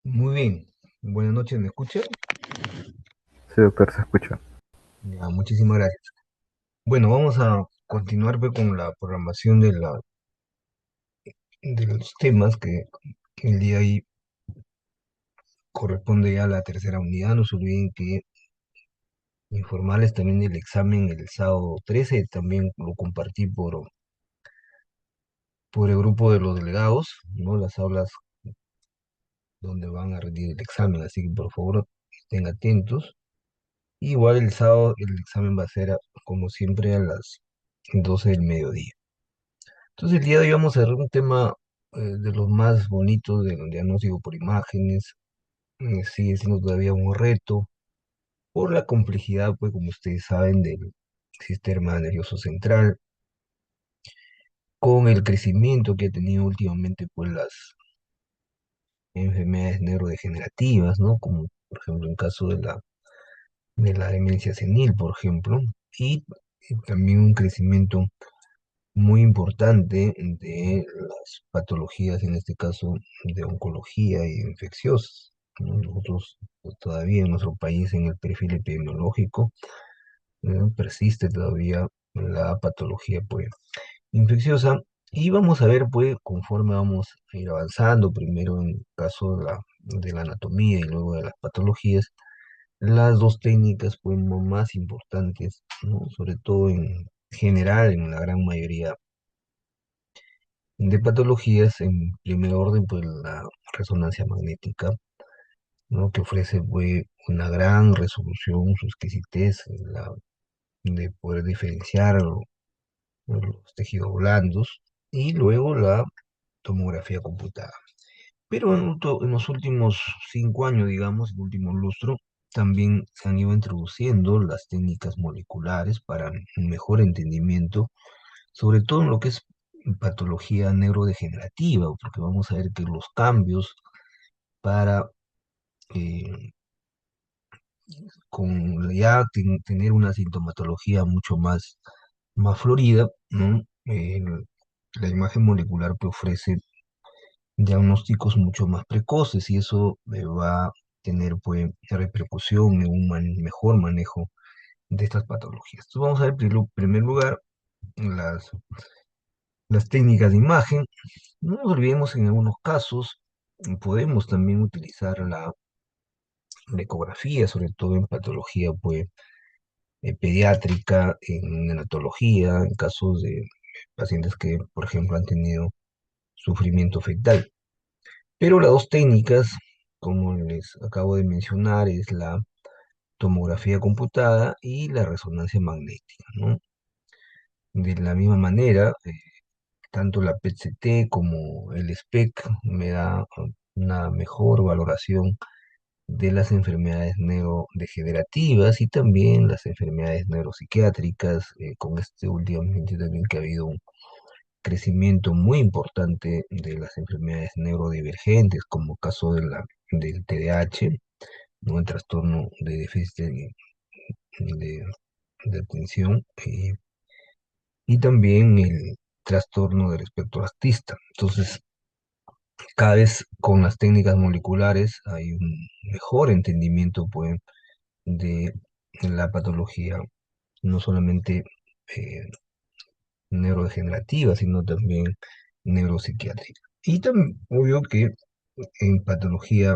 Muy bien, buenas noches, ¿me escucha? Sí, doctor, se escucha. Ya, muchísimas gracias. Bueno, vamos a continuar pues, con la programación de los temas que el día de ahí corresponde ya a la tercera unidad. No se olviden que informarles también del examen el sábado 13, también lo compartí por el grupo de los delegados, ¿no? Las aulas donde van a rendir el examen, así que por favor estén atentos. Igual el sábado el examen va a ser, como siempre, a las 12 del mediodía. Entonces el día de hoy vamos a ver un tema de los más bonitos del diagnóstico por imágenes. Sigue siendo todavía un reto por la complejidad, pues como ustedes saben, del sistema nervioso central, con el crecimiento que ha tenido últimamente pues las enfermedades neurodegenerativas, ¿no? Como por ejemplo en caso de la demencia senil, por ejemplo, y también un crecimiento muy importante de las patologías, en este caso de oncología y infecciosas, ¿no? Nosotros pues, todavía en nuestro país, en el perfil epidemiológico, persiste todavía la patología pues, infecciosa. Y vamos a ver, pues, conforme vamos a ir avanzando, primero en el caso de la anatomía y luego de las patologías, las dos técnicas pues, más importantes, ¿no? Sobre todo en general, en la gran mayoría de patologías, en primer orden, pues la resonancia magnética, ¿no? Que ofrece pues, una gran resolución, su exquisitez, de poder diferenciar los tejidos blandos, y luego la tomografía computada. Pero en los últimos 5 años, digamos, el último lustro, también se han ido introduciendo las técnicas moleculares para un mejor entendimiento, sobre todo en lo que es patología neurodegenerativa, porque vamos a ver que los cambios para eh, con ya tener una sintomatología mucho más florida, ¿no? La imagen molecular pues, ofrece diagnósticos mucho más precoces y eso va a tener pues, repercusión en un mejor manejo de estas patologías. Entonces vamos a ver en primer lugar las, las técnicas de imagen. No nos olvidemos, en algunos casos podemos también utilizar la ecografía, sobre todo en patología pues, pediátrica, en neonatología, en casos de pacientes que, por ejemplo, han tenido sufrimiento fetal. Pero las dos técnicas, como les acabo de mencionar, es la tomografía computada y la resonancia magnética, ¿no? De la misma manera, tanto la PET-CT como el SPEC me da una mejor valoración de las enfermedades neurodegenerativas y también las enfermedades neuropsiquiátricas, con este últimamente también que ha habido un crecimiento muy importante de las enfermedades neurodivergentes, como caso del TDAH, ¿no? El trastorno de déficit de, de atención, y también el trastorno del espectro autista. Entonces, cada vez con las técnicas moleculares hay un mejor entendimiento pues, de la patología, no solamente eh, neurodegenerativa, sino también neuropsiquiátrica. Y también, obvio que en patología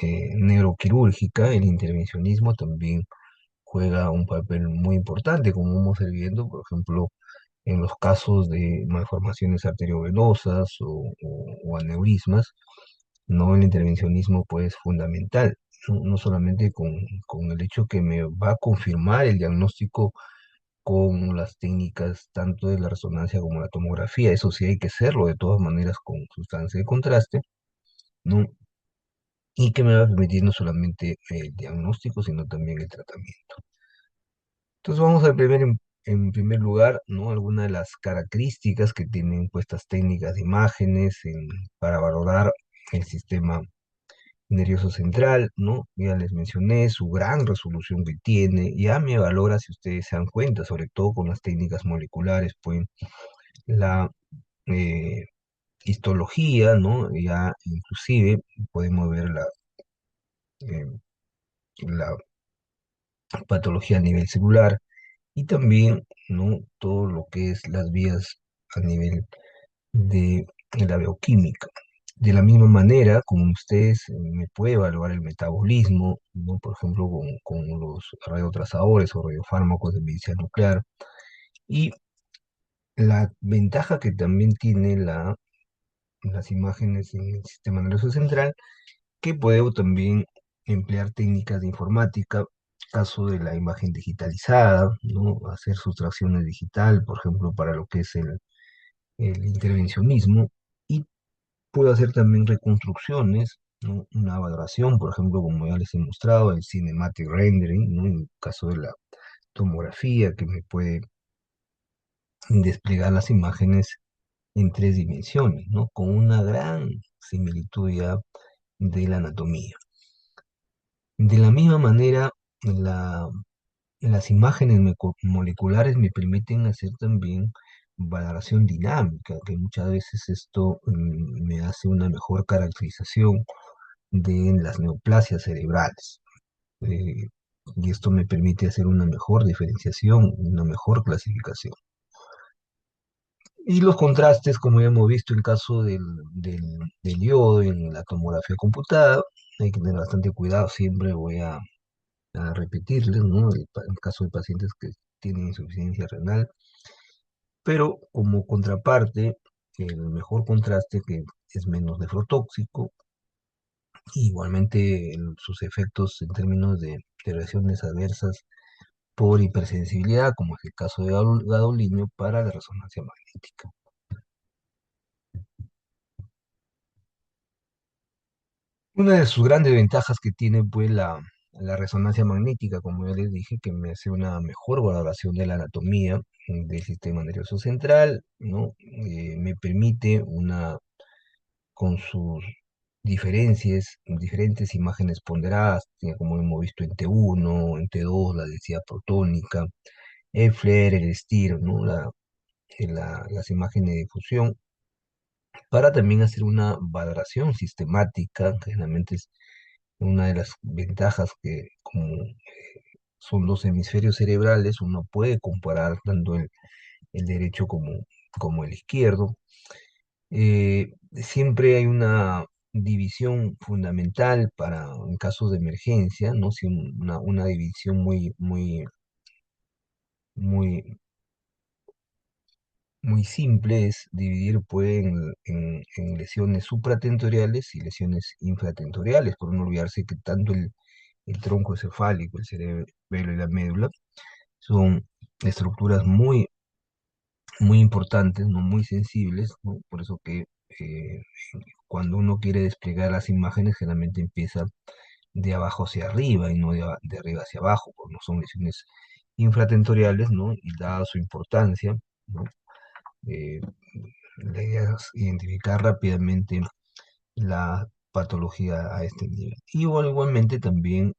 neuroquirúrgica, el intervencionismo también juega un papel muy importante, como vamos a ir viendo, por ejemplo, en los casos de malformaciones arteriovenosas o aneurismas, no el intervencionismo pues es fundamental, no, no solamente con el hecho que me va a confirmar el diagnóstico con las técnicas tanto de la resonancia como la tomografía, eso sí hay que hacerlo de todas maneras con sustancia de contraste, ¿no? Y que me va a permitir no solamente el diagnóstico, sino también el tratamiento. Entonces vamos a ver en primer lugar, ¿no? Algunas de las características que tienen pues, estas técnicas de imágenes para valorar el sistema nervioso central, ¿no? Ya les mencioné su gran resolución que tiene, ya me valora, si ustedes se dan cuenta, sobre todo con las técnicas moleculares, pues la eh, histología, ¿no? Ya inclusive podemos ver eh, la patología a nivel celular y también, ¿no? Todo lo que es las vías a nivel de la bioquímica. De la misma manera, como ustedes me puede evaluar el metabolismo, ¿no? Por ejemplo, con los radiotrazadores o radiofármacos de medicina nuclear. Y la ventaja que también tiene las imágenes en el sistema nervioso central, que puede también emplear técnicas de informática, caso de la imagen digitalizada, ¿no? Hacer sustracciones digital, por ejemplo, para lo que es el intervencionismo, y puedo hacer también reconstrucciones, ¿no? Una valoración, por ejemplo, como ya les he mostrado, el cinematic rendering, ¿no? En el caso de la tomografía, que me puede desplegar las imágenes en 3 dimensiones, ¿no? Con una gran similitud ya de la anatomía. De la misma manera, la- las imágenes moleculares me permiten hacer también valoración dinámica, que muchas veces esto me hace una mejor caracterización de las neoplasias cerebrales. eh, y esto me permite hacer una mejor diferenciación, una mejor clasificación. Y los contrastes, como ya hemos visto en caso del yodo en la tomografía computada, hay que tener bastante cuidado, siempre voy a repetirles, ¿no? En caso de pacientes que tienen insuficiencia renal, pero como contraparte, el mejor contraste que es menos nefrotóxico, igualmente sus efectos en términos de reacciones adversas por hipersensibilidad, como es el caso de gadolinium para la resonancia magnética. Una de sus grandes ventajas que tiene pues la resonancia magnética, como ya les dije, que me hace una mejor valoración de la anatomía del sistema nervioso central, ¿no? Me permite con sus diferentes imágenes ponderadas, como hemos visto en T1, en T2, la densidad protónica, el flare, el STIR, ¿no? Las imágenes de difusión, para también hacer una valoración sistemática, que generalmente es una de las ventajas que como son los hemisferios cerebrales, uno puede comparar tanto el derecho como el izquierdo. Siempre hay una división fundamental para en casos de emergencia, ¿no? Sí, una división muy, muy simple es dividir pues, en lesiones supratentoriales y lesiones infratentoriales, por no olvidarse que tanto el tronco encefálico, el cerebelo y la médula son estructuras muy importantes, ¿no? Muy sensibles, ¿no? Por eso que cuando uno quiere desplegar las imágenes, generalmente empieza de abajo hacia arriba y no de arriba hacia abajo, porque no son lesiones infratentoriales, ¿no? Y dada su importancia, ¿no? Eh, la idea es identificar rápidamente la patología a este nivel. Y bueno, igualmente también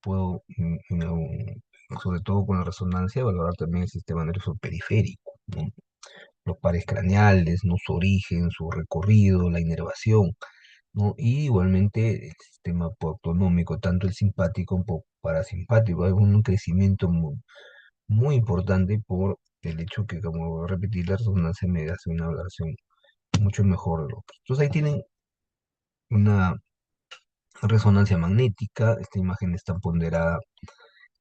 puedo, sobre todo con la resonancia, valorar también el sistema nervioso periférico, ¿no? Los pares craneales, ¿no? Su origen, su recorrido, la inervación, ¿no? Y igualmente el sistema autonómico, tanto el simpático como parasimpático, hay un crecimiento muy importante por el hecho que, como voy a repetir, la resonancia me hace una valoración mucho mejor de lo que. Entonces ahí tienen una resonancia magnética, esta imagen está ponderada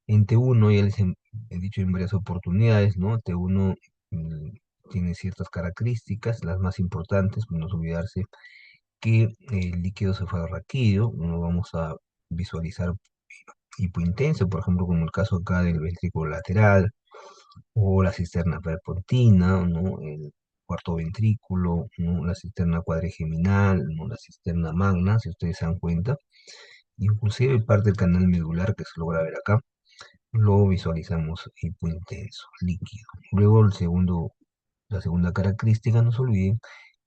en T1, ya les he dicho en varias oportunidades, ¿no? T1 mm, tiene ciertas características, las más importantes, pues no olvidarse que el líquido cefalorraquídeo, no vamos a visualizar hipointenso, por ejemplo, como el caso acá del ventrículo lateral, o la cisterna perpontina, ¿no? El cuarto ventrículo, ¿no? La cisterna cuadrigeminal, ¿no? La cisterna magna, si ustedes se dan cuenta, inclusive parte del canal medular que se logra ver acá, lo visualizamos hipointenso, líquido. Luego la segunda característica, no se olviden,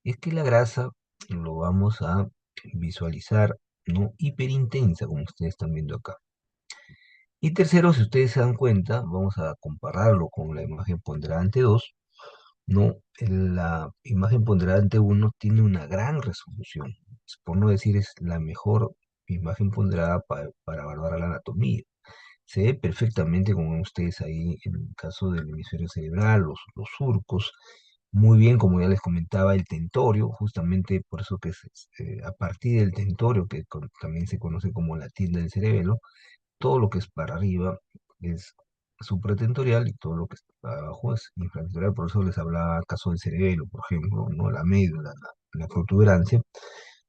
es que la grasa lo vamos a visualizar, ¿no? Hiperintensa, como ustedes están viendo acá. Y tercero, si ustedes se dan cuenta, vamos a compararlo con la imagen ponderada ante 2. ¿no? La imagen ponderada uno tiene una gran resolución, por no decir es la mejor imagen ponderada para evaluar la anatomía. Se ve perfectamente, como ven ustedes ahí, en el caso del hemisferio cerebral, los surcos, muy bien, como ya les comentaba, el tentorio, justamente por eso que a partir del tentorio, que también se conoce como la tilde del cerebelo, todo lo que es para arriba es supratentorial y todo lo que está para abajo es infratentorial. Por eso les hablaba caso del cerebelo, por ejemplo, ¿no? La médula, la protuberancia.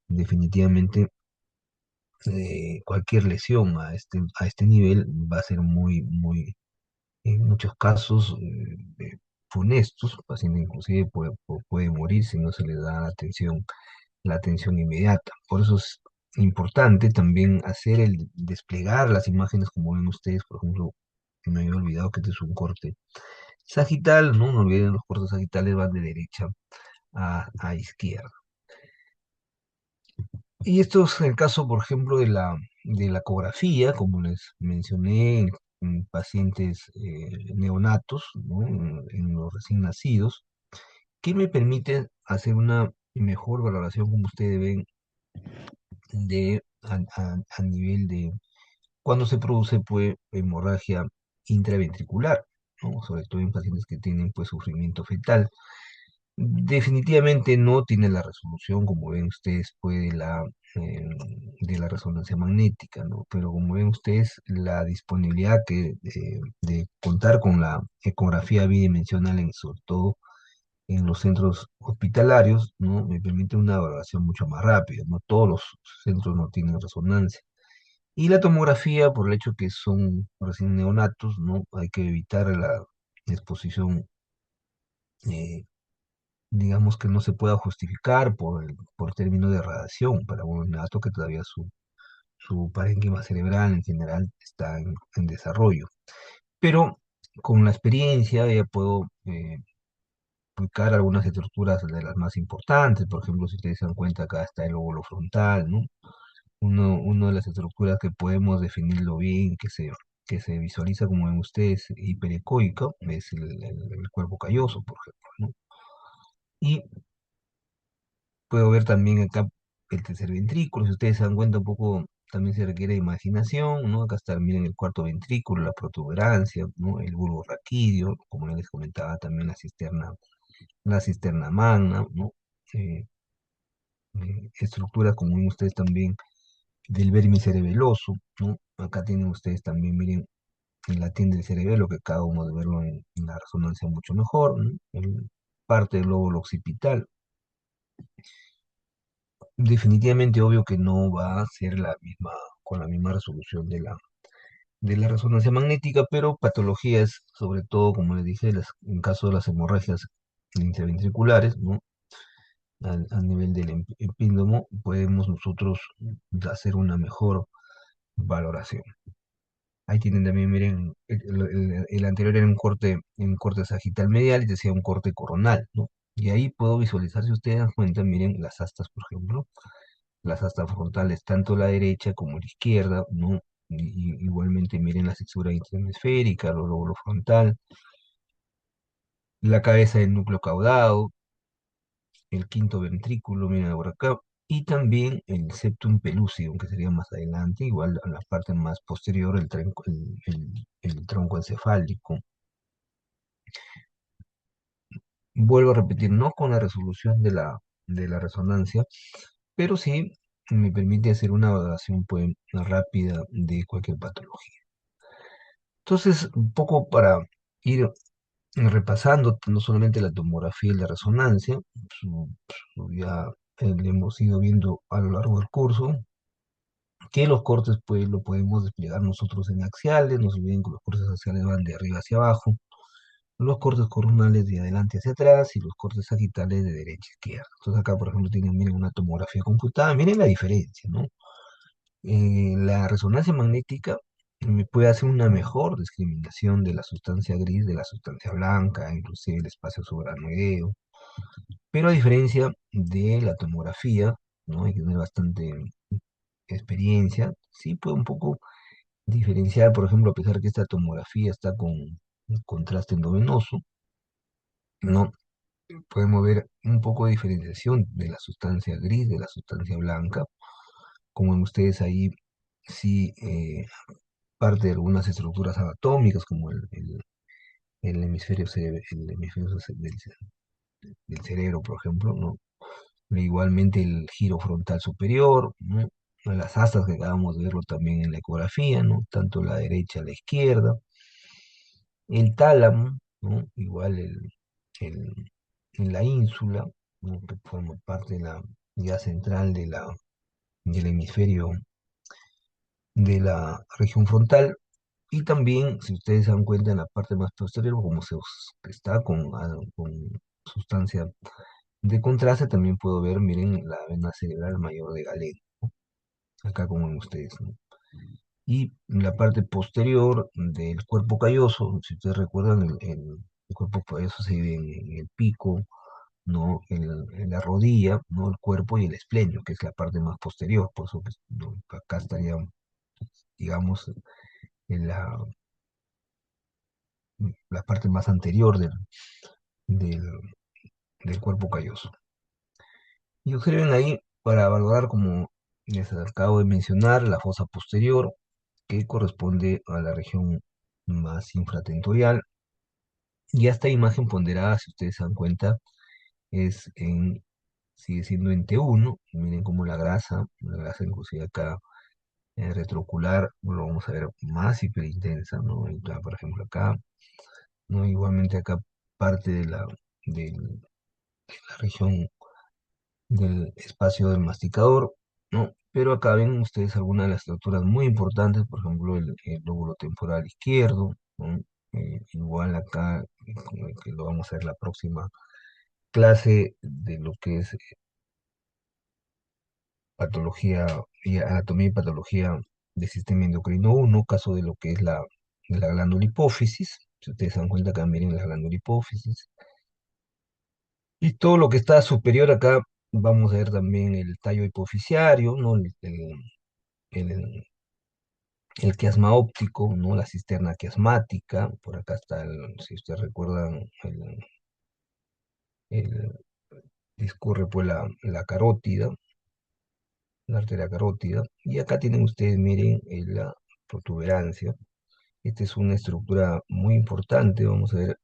Definitivamente, cualquier lesión a este nivel va a ser muy, en muchos casos, funestos. El paciente inclusive puede morir si no se le da la atención inmediata. Por eso es importante también hacer desplegar las imágenes como ven ustedes. Por ejemplo, me había olvidado que este es un corte sagital, ¿no? No olviden, los cortes sagitales van de derecha a izquierda. Y esto es el caso, por ejemplo, de la ecografía, como les mencioné, en pacientes neonatos, ¿no? En los recién nacidos, que me permite hacer una mejor valoración, como ustedes ven, a nivel de cuando se produce pues hemorragia intraventricular, ¿no? Sobre todo en pacientes que tienen pues sufrimiento fetal. Definitivamente no tiene la resolución, como ven ustedes, pues eh, de la resonancia magnética, ¿no? Pero como ven ustedes, la disponibilidad de contar con la ecografía bidimensional, sobre todo en los centros hospitalarios, ¿no? Me permite una evaluación mucho más rápida, ¿no? Todos los centros no tienen resonancia. Y la tomografía, por el hecho que son recién neonatos, ¿no? Hay que evitar la exposición, eh, digamos que no se pueda justificar por término de radiación para un neonato que todavía su parénquima cerebral en general está en desarrollo. Pero con la experiencia ya puedo ubicar algunas estructuras de las más importantes. Por ejemplo, si ustedes se dan cuenta, acá está el lóbulo frontal, ¿no? Una de las estructuras que podemos definirlo bien, que se visualiza, como ven ustedes, hiperecoica, es el cuerpo calloso, por ejemplo, ¿no? Y puedo ver también acá el tercer ventrículo. Si ustedes se dan cuenta, un poco también se requiere imaginación, ¿no? Acá está, miren, el cuarto ventrículo, la protuberancia, ¿no? El bulbo raquídeo, como ya les comentaba, también la cisterna magna, ¿no? Eh, Estructuras, como ven ustedes también, del vermicerebeloso, ¿no? Acá tienen ustedes también, miren, en la tienda del cerebelo, que acabamos de verlo en la resonancia mucho mejor, ¿no? Parte del lóbulo occipital. Definitivamente obvio que no va a ser con la misma resolución de la resonancia magnética, pero patologías, sobre todo, como les dije, en caso de las hemorragias intraventriculares, ¿no? A nivel del epíndromo, podemos nosotros hacer una mejor valoración. Ahí tienen también, miren, el anterior era un corte sagital medial y decía un corte coronal, ¿no? Y ahí puedo visualizar, si ustedes dan cuenta, miren las astas, por ejemplo, las astas frontales, tanto la derecha como la izquierda, ¿no? Igualmente, miren la sección intrahemisférica, el lóbulo frontal, la cabeza del núcleo caudado, el quinto ventrículo, miren por acá, y también el septum pellucidum, que sería más adelante, igual a la parte más posterior, el tronco encefálico. Vuelvo a repetir, no con la resolución de la resonancia, pero sí me permite hacer una valoración pues, rápida de cualquier patología. Entonces, un poco para ir repasando no solamente la tomografía y la resonancia, ya le hemos ido viendo a lo largo del curso, que los cortes pues lo podemos desplegar nosotros en axiales. No se olviden que los cortes axiales van de arriba hacia abajo, los cortes coronales de adelante hacia atrás y los cortes sagitales de derecha a izquierda. Entonces acá, por ejemplo, tienen, miren, una tomografía computada. Miren la diferencia, ¿no? La resonancia magnética me puede hacer una mejor discriminación de la sustancia gris de la sustancia blanca, inclusive el espacio subaracnoideo. Pero a diferencia de la tomografía, ¿no? Hay que tener bastante experiencia. Sí puede un poco diferenciar, por ejemplo, a pesar que esta tomografía está con contraste endovenoso, ¿no? podemos ver un poco de diferenciación de la sustancia gris de la sustancia blanca. Como ven ustedes ahí, sí, parte de algunas estructuras anatómicas, como el hemisferio, el hemisferio del cerebro, por ejemplo, ¿no? Igualmente el giro frontal superior, ¿no? Las asas que acabamos de verlo también en la ecografía, ¿no? Tanto la derecha a la izquierda. El tálamo, ¿no? Igual el- en la ínsula, ¿no? Que forma parte de la ya central del hemisferio de la región frontal. Y también, si ustedes se dan cuenta, en la parte más posterior, como está con sustancia de contraste, también puedo ver, miren, la vena cerebral mayor de Galén, acá como ven ustedes, ¿no? Y la parte posterior del cuerpo calloso, si ustedes recuerdan, el cuerpo calloso se divide en el pico, ¿no? En la rodilla, ¿no? El cuerpo y el esplenio, que es la parte más posterior, por eso que, ¿no? Acá estaría, digamos, en la parte más anterior del, del cuerpo calloso. Y observen ahí, para valorar, como les acabo de mencionar, la fosa posterior, que corresponde a la región más infratentorial. Y esta imagen ponderada, si ustedes se dan cuenta, es sigue siendo en T1. Miren cómo la grasa inclusive acá retroocular, lo vamos a ver más hiperintensa, ¿no? Y por ejemplo acá, ¿no? Igualmente acá parte de la región del espacio del masticador, ¿no? Pero acá ven ustedes algunas de las estructuras muy importantes, por ejemplo, el lóbulo temporal izquierdo, ¿no? Igual acá, que lo vamos a ver la próxima clase de lo que es patología y anatomía y patología del sistema endocrino uno, caso de lo que es la glándula hipófisis. Si ustedes se dan cuenta acá, miren la glándula hipófisis. Y todo lo que está superior acá, vamos a ver también el tallo hipofisiario, ¿no? El, el quiasma óptico, ¿no? La cisterna quiasmática. Por acá está, si ustedes recuerdan, el- discurre pues la carótida, la arteria carótida. Y acá tienen ustedes, miren, la protuberancia. Esta es una estructura muy importante, vamos a ver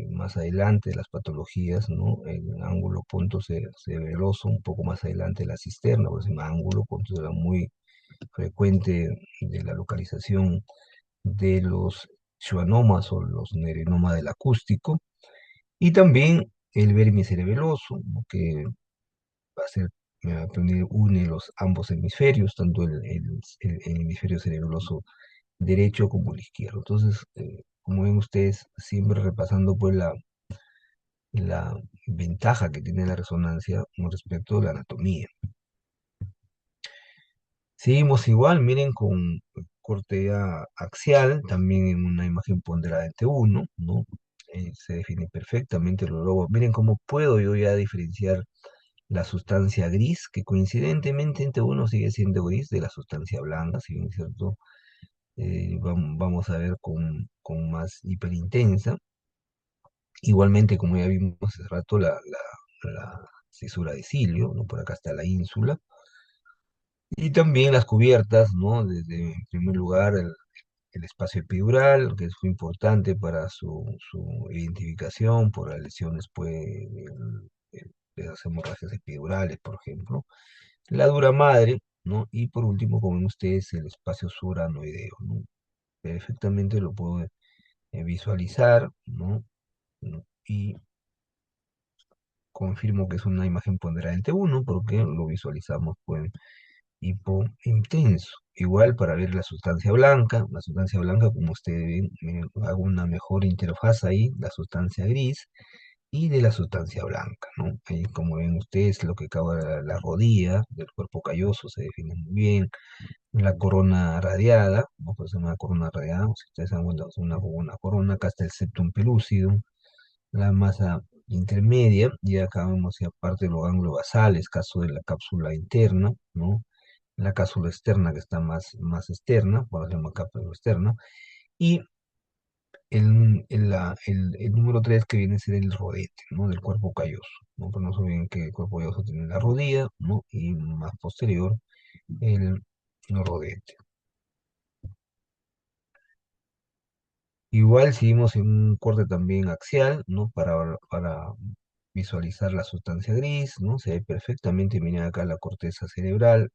más adelante las patologías, ¿no? El ángulo punto severoso, un poco más adelante la cisterna, por ejemplo, ángulo punto era muy frecuente de la localización de los schwannomas o los nerinomas del acústico, y también el vermis cerebeloso, ¿no? Que va a ser, une los ambos hemisferios, tanto el hemisferio cerebeloso derecho como el izquierdo. Entonces, como ven ustedes, siempre repasando pues la ventaja que tiene la resonancia con respecto a la anatomía. Seguimos igual, miren, con corte axial, también en una imagen ponderada en T1, ¿no? Se define perfectamente los lobos. Miren cómo puedo yo ya diferenciar la sustancia gris, que coincidentemente en T1 sigue siendo gris, de la sustancia blanca, si bien es cierto, vamos a ver con más hiperintensa. Igualmente, como ya vimos hace rato, la cisura de cilio, ¿no? Por acá está la ínsula. Y también las cubiertas, ¿no? Desde, en primer lugar, el espacio epidural, que es muy importante para su identificación por las lesiones, pues, de las hemorragias epidurales, por ejemplo. La dura madre, ¿no? Y por último, como ven ustedes, el espacio suranoideo, ¿no? Perfectamente lo puedo visualizar, ¿no? Y confirmo que es una imagen ponderante uno porque lo visualizamos pues hipointenso. Igual para ver la sustancia blanca como ustedes ven, hago una mejor interfaz ahí, la sustancia gris y de la sustancia blanca, ¿no? Ahí como ven ustedes, lo que acaba la rodilla del cuerpo calloso se define muy bien, la corona radiada, ¿no? Pues una corona radiada, si ustedes se dan cuenta, es una corona, acá está el septum pelúcido, la masa intermedia, y acá vemos ya parte de los ángulos basales, caso de la cápsula interna, ¿no? La cápsula externa que está más externa, por ejemplo, cápsula externa, y el número 3 que viene a ser el rodete, ¿no? Del cuerpo calloso, ¿no? Pero no se olviden que el cuerpo calloso tiene la rodilla, ¿no? Y más posterior el rodete. Igual seguimos en un corte también axial, ¿no? Para visualizar la sustancia gris, ¿no? Se ve perfectamente, miren acá la corteza cerebral,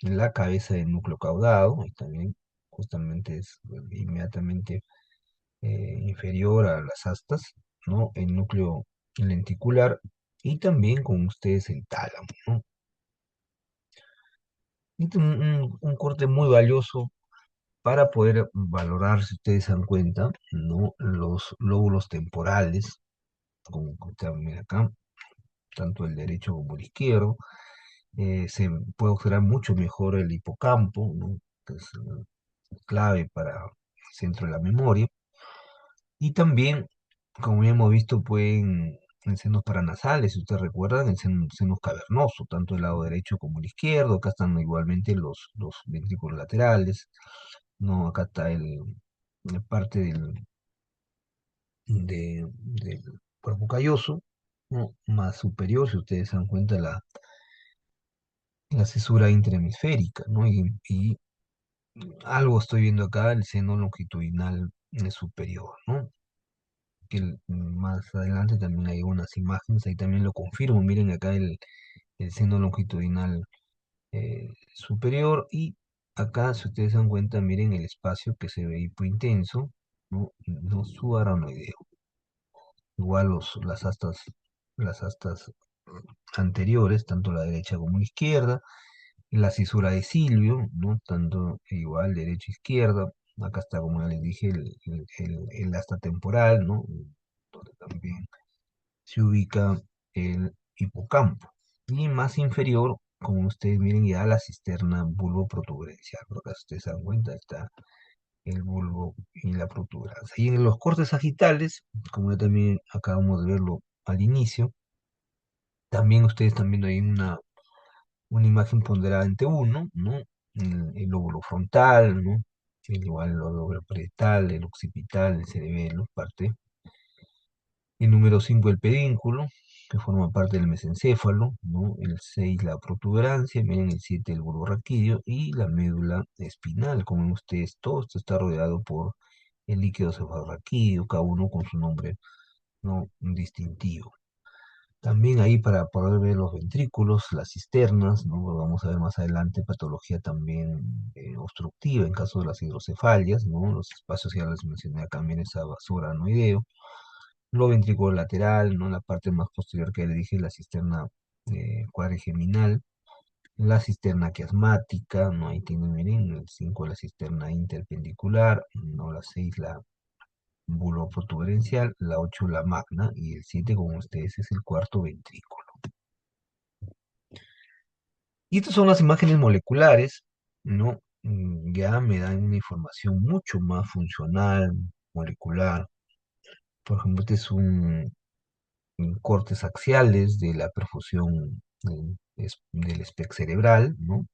la cabeza del núcleo caudado, y también justamente es inmediatamente inferior a las astas, ¿no? El núcleo lenticular y también con ustedes el tálamo, ¿no? Este es un corte muy valioso para poder valorar, si ustedes se dan cuenta, ¿no? Los lóbulos temporales, como también acá, tanto el derecho como el izquierdo. Se puede observar mucho mejor el hipocampo, ¿no? Que es clave para el centro de la memoria. Y también, como ya hemos visto, pueden en senos paranasales, si ustedes recuerdan, en senos cavernosos, tanto el lado derecho como el izquierdo. Acá están igualmente los ventrículos laterales, ¿no? Acá está la parte del cuerpo calloso, ¿no? Más superior, si ustedes se dan cuenta, la cesura interhemisférica, ¿no? Y algo estoy viendo acá, el seno longitudinal superior, ¿no? Más adelante también hay unas imágenes, ahí también lo confirmo. Miren acá el seno longitudinal superior, y acá, si ustedes se dan cuenta, miren el espacio que se ve hipointenso, ¿no? No subaranoideo. Igual las astas anteriores, tanto la derecha como la izquierda, la cisura de Silvio, ¿no? Tanto igual derecha e izquierda. Acá está, como ya les dije, el asta temporal, ¿no? Donde también se ubica el hipocampo. Y más inferior, como ustedes miren, ya la cisterna bulbo-protuberencial. Por acá, si ustedes se dan cuenta, está el bulbo y la protuberancia. Y en los cortes sagitales, como ya también acabamos de verlo al inicio, también ustedes están viendo ahí una imagen ponderada entre uno, ¿no? El lóbulo frontal, ¿no? Igual el lóbulo parietal, el occipital, el cerebelo, parte. El número 5 el pedínculo, que forma parte del mesencéfalo, ¿no? El 6 la protuberancia, miren el 7 el bulbo raquídeo y la médula espinal. Como ven ustedes, todo esto está rodeado por el líquido cefalorraquídeo, cada uno con su nombre, ¿no? Distintivo. También ahí para poder ver los ventrículos, las cisternas, ¿no? Lo vamos a ver más adelante, patología también obstructiva en caso de las hidrocefalias, ¿no? Los espacios ya les mencioné acá, también esa basura anoideo. Lo ventrículo lateral, ¿no? La parte más posterior que le dije, la cisterna cuadrigeminal, la cisterna quiasmática, ¿no? Ahí tienen, miren, el 5 la cisterna interpendicular, ¿no? La 6 la buloprotuberencial, la 8 la magna, y el 7 como ustedes, es el cuarto ventrículo. Y estas son las imágenes moleculares, ¿no? Ya me dan una información mucho más funcional, molecular. Por ejemplo, este es cortes axiales de la perfusión del espectro cerebral, ¿no?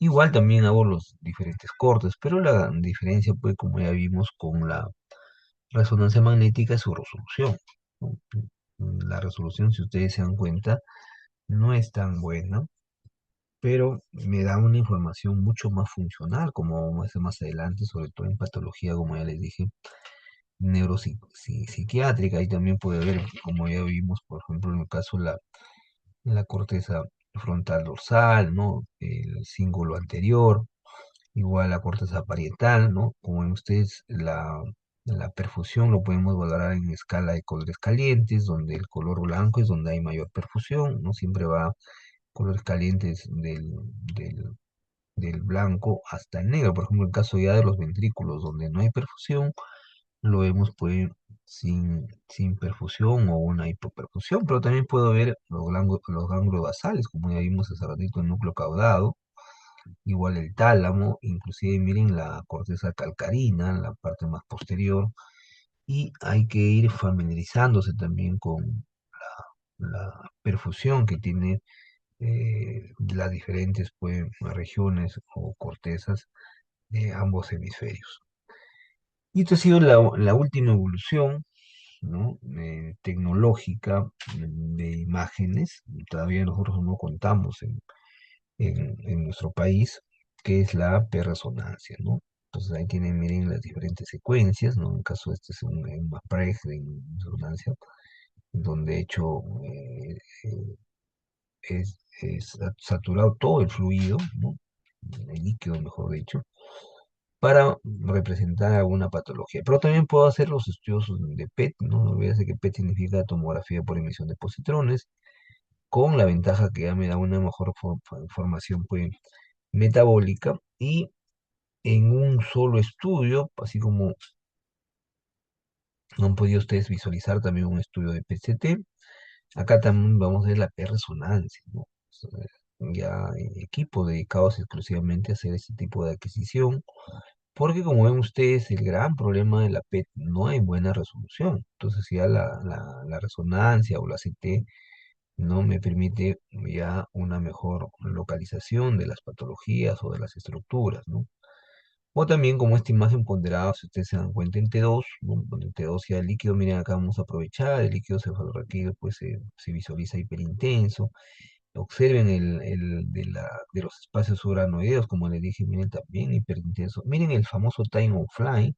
Igual también hago los diferentes cortes, pero la diferencia, pues, como ya vimos con la resonancia magnética, es su resolución, ¿no? La resolución, si ustedes se dan cuenta, no es tan buena, pero me da una información mucho más funcional, como vamos a hacer más adelante, sobre todo en patología, como ya les dije, neuropsiquiátrica. Ahí también puede ver, como ya vimos, por ejemplo, en el caso de la corteza frontal dorsal, ¿no? El cíngulo anterior, igual la corteza parietal, ¿no? Como ven ustedes, la perfusión lo podemos valorar en escala de colores calientes, donde el color blanco es donde hay mayor perfusión, ¿no? Siempre va colores calientes del, del blanco hasta el negro. Por ejemplo, en el caso ya de los ventrículos, donde no hay perfusión, lo vemos pues sin perfusión o una hipoperfusión, pero también puedo ver los ganglios basales, como ya vimos hace ratito, el núcleo caudado, igual el tálamo, inclusive miren la corteza calcarina, la parte más posterior, y hay que ir familiarizándose también con la perfusión que tiene las diferentes pues, regiones o cortezas de ambos hemisferios. Y esto ha sido la última evolución, ¿no? Tecnológica de imágenes. Todavía nosotros no contamos en nuestro país, que es la P-resonancia, ¿no? Entonces ahí tienen, miren las diferentes secuencias, ¿no? En caso este es un MAPREG de resonancia, donde de hecho es saturado todo el fluido, ¿no? El líquido, mejor dicho, para representar alguna patología. Pero también puedo hacer los estudios de PET, ¿no? No olvides que PET significa tomografía por emisión de positrones, con la ventaja que ya me da una mejor información pues, metabólica y en un solo estudio, así como han podido ustedes visualizar también un estudio de PCT, acá también vamos a ver la P-resonancia, ¿no? O sea, ya equipos dedicados exclusivamente a hacer este tipo de adquisición, porque como ven ustedes, el gran problema de la PET no hay buena resolución. Entonces ya la resonancia o la CT no me permite ya una mejor localización de las patologías o de las estructuras, ¿no? O también como esta imagen ponderada, si ustedes se dan cuenta en T2, ¿no? Donde en T2 ya el líquido, miren acá vamos a aprovechar, el líquido cefalorraquídeo pues se visualiza hiperintenso. Observen de los espacios subaranoideos, como les dije, miren también hiperintenso. Miren el famoso time of flight,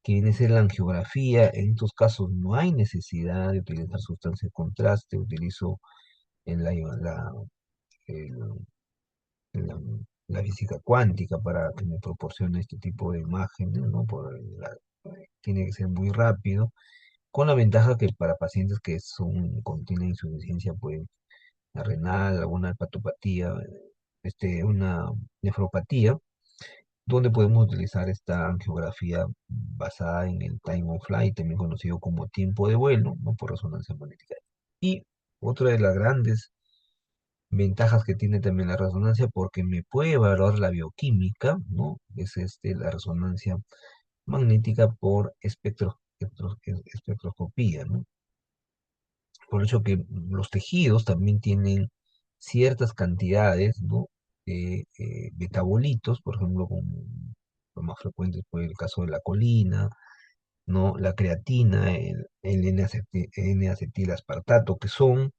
que viene a ser la angiografía. En estos casos no hay necesidad de utilizar sustancia de contraste, utilizo en el- la, la física cuántica para que me proporcione este tipo de imágenes, ¿no? Tiene que ser muy rápido, con la ventaja que para pacientes que tienen insuficiencia pues, renal, alguna hepatopatía, una nefropatía, donde podemos utilizar esta angiografía basada en el time of flight, también conocido como tiempo de vuelo, ¿no? Por resonancia magnética. Y otra de las grandes ventajas que tiene también la resonancia, porque me puede evaluar la bioquímica, ¿no? Es la resonancia magnética por espectroscopía, ¿no? Por eso que los tejidos también tienen ciertas cantidades, ¿no? De metabolitos, por ejemplo, como lo más frecuente fue el caso de la colina, ¿no? La creatina, el N-acetilaspartato, que son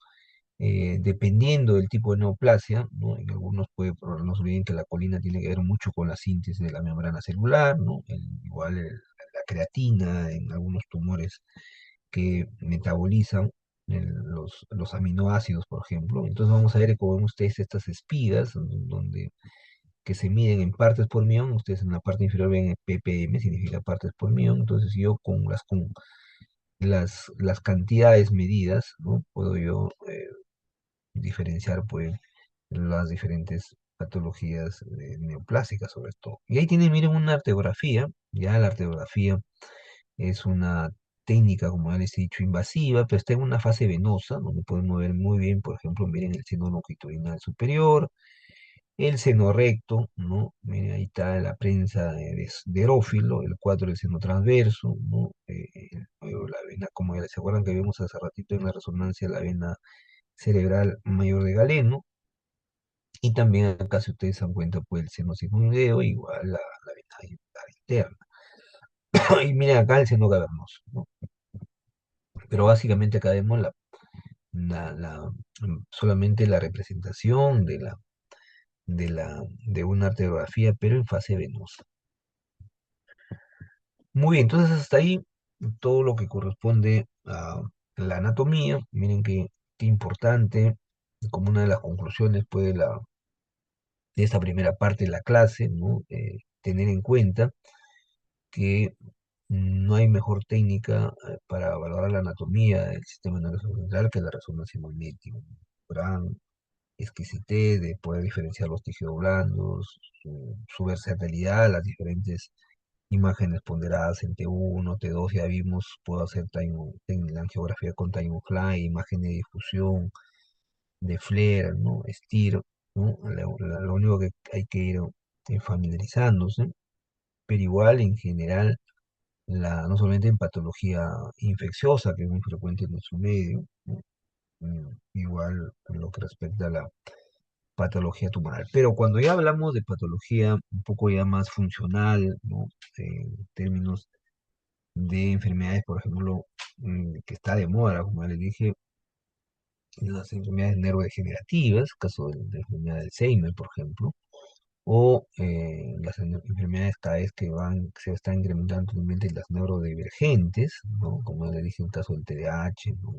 dependiendo del tipo de neoplasia, ¿no? En algunos no se olviden que la colina tiene que ver mucho con la síntesis de la membrana celular, ¿no? Igual la creatina en algunos tumores que metabolizan los aminoácidos, por ejemplo. Entonces vamos a ver cómo ven ustedes estas espigas, donde que se miden en partes por millón. Ustedes en la parte inferior ven ppm, significa partes por millón. Entonces yo con las cantidades medidas, ¿no? Puedo yo diferenciar pues las diferentes patologías neoplásicas sobre todo. Y ahí tienen, miren, una arteografía, ya la arteografía es una técnica, como ya les he dicho, invasiva, pero está en una fase venosa, donde podemos ver muy bien, por ejemplo, miren el seno longitudinal superior, el seno recto, ¿no? Miren, ahí está la prensa de erófilo, el cuadro del seno transverso, ¿no? Luego la vena, como ya se acuerdan que vimos hace ratito en la resonancia, la vena cerebral mayor de Galeno, y también acá, si ustedes se dan cuenta, pues el seno sigmoideo, igual la vena interna. Y miren acá el seno cavernoso, ¿no? Pero básicamente acá vemos solamente la representación de una arteriografía, pero en fase venosa. Muy bien, entonces hasta ahí todo lo que corresponde a la anatomía. Miren qué importante, como una de las conclusiones pues, de esta primera parte de la clase, ¿no? Tener en cuenta que no hay mejor técnica para valorar la anatomía del sistema nervioso central que la resonancia magnética. Gran exquisitez de poder diferenciar los tejidos blandos, su versatilidad, las diferentes imágenes ponderadas en T1, T2, ya vimos, puedo hacer en la angiografía con time of flight, imagen de difusión, de flare, ¿no? STIR, ¿no? Lo único que hay que ir familiarizándose, pero igual en general no solamente en patología infecciosa, que es muy frecuente en nuestro medio, ¿no? Igual en lo que respecta a la patología tumoral. Pero cuando ya hablamos de patología un poco ya más funcional, ¿no? En términos de enfermedades, por ejemplo, que está de moda, como les dije, las enfermedades neurodegenerativas, caso de la enfermedad de Alzheimer, por ejemplo, o las enfermedades cada vez que se están incrementando totalmente las neurodivergentes, ¿no? Como le dije, el caso del TDAH, ¿no?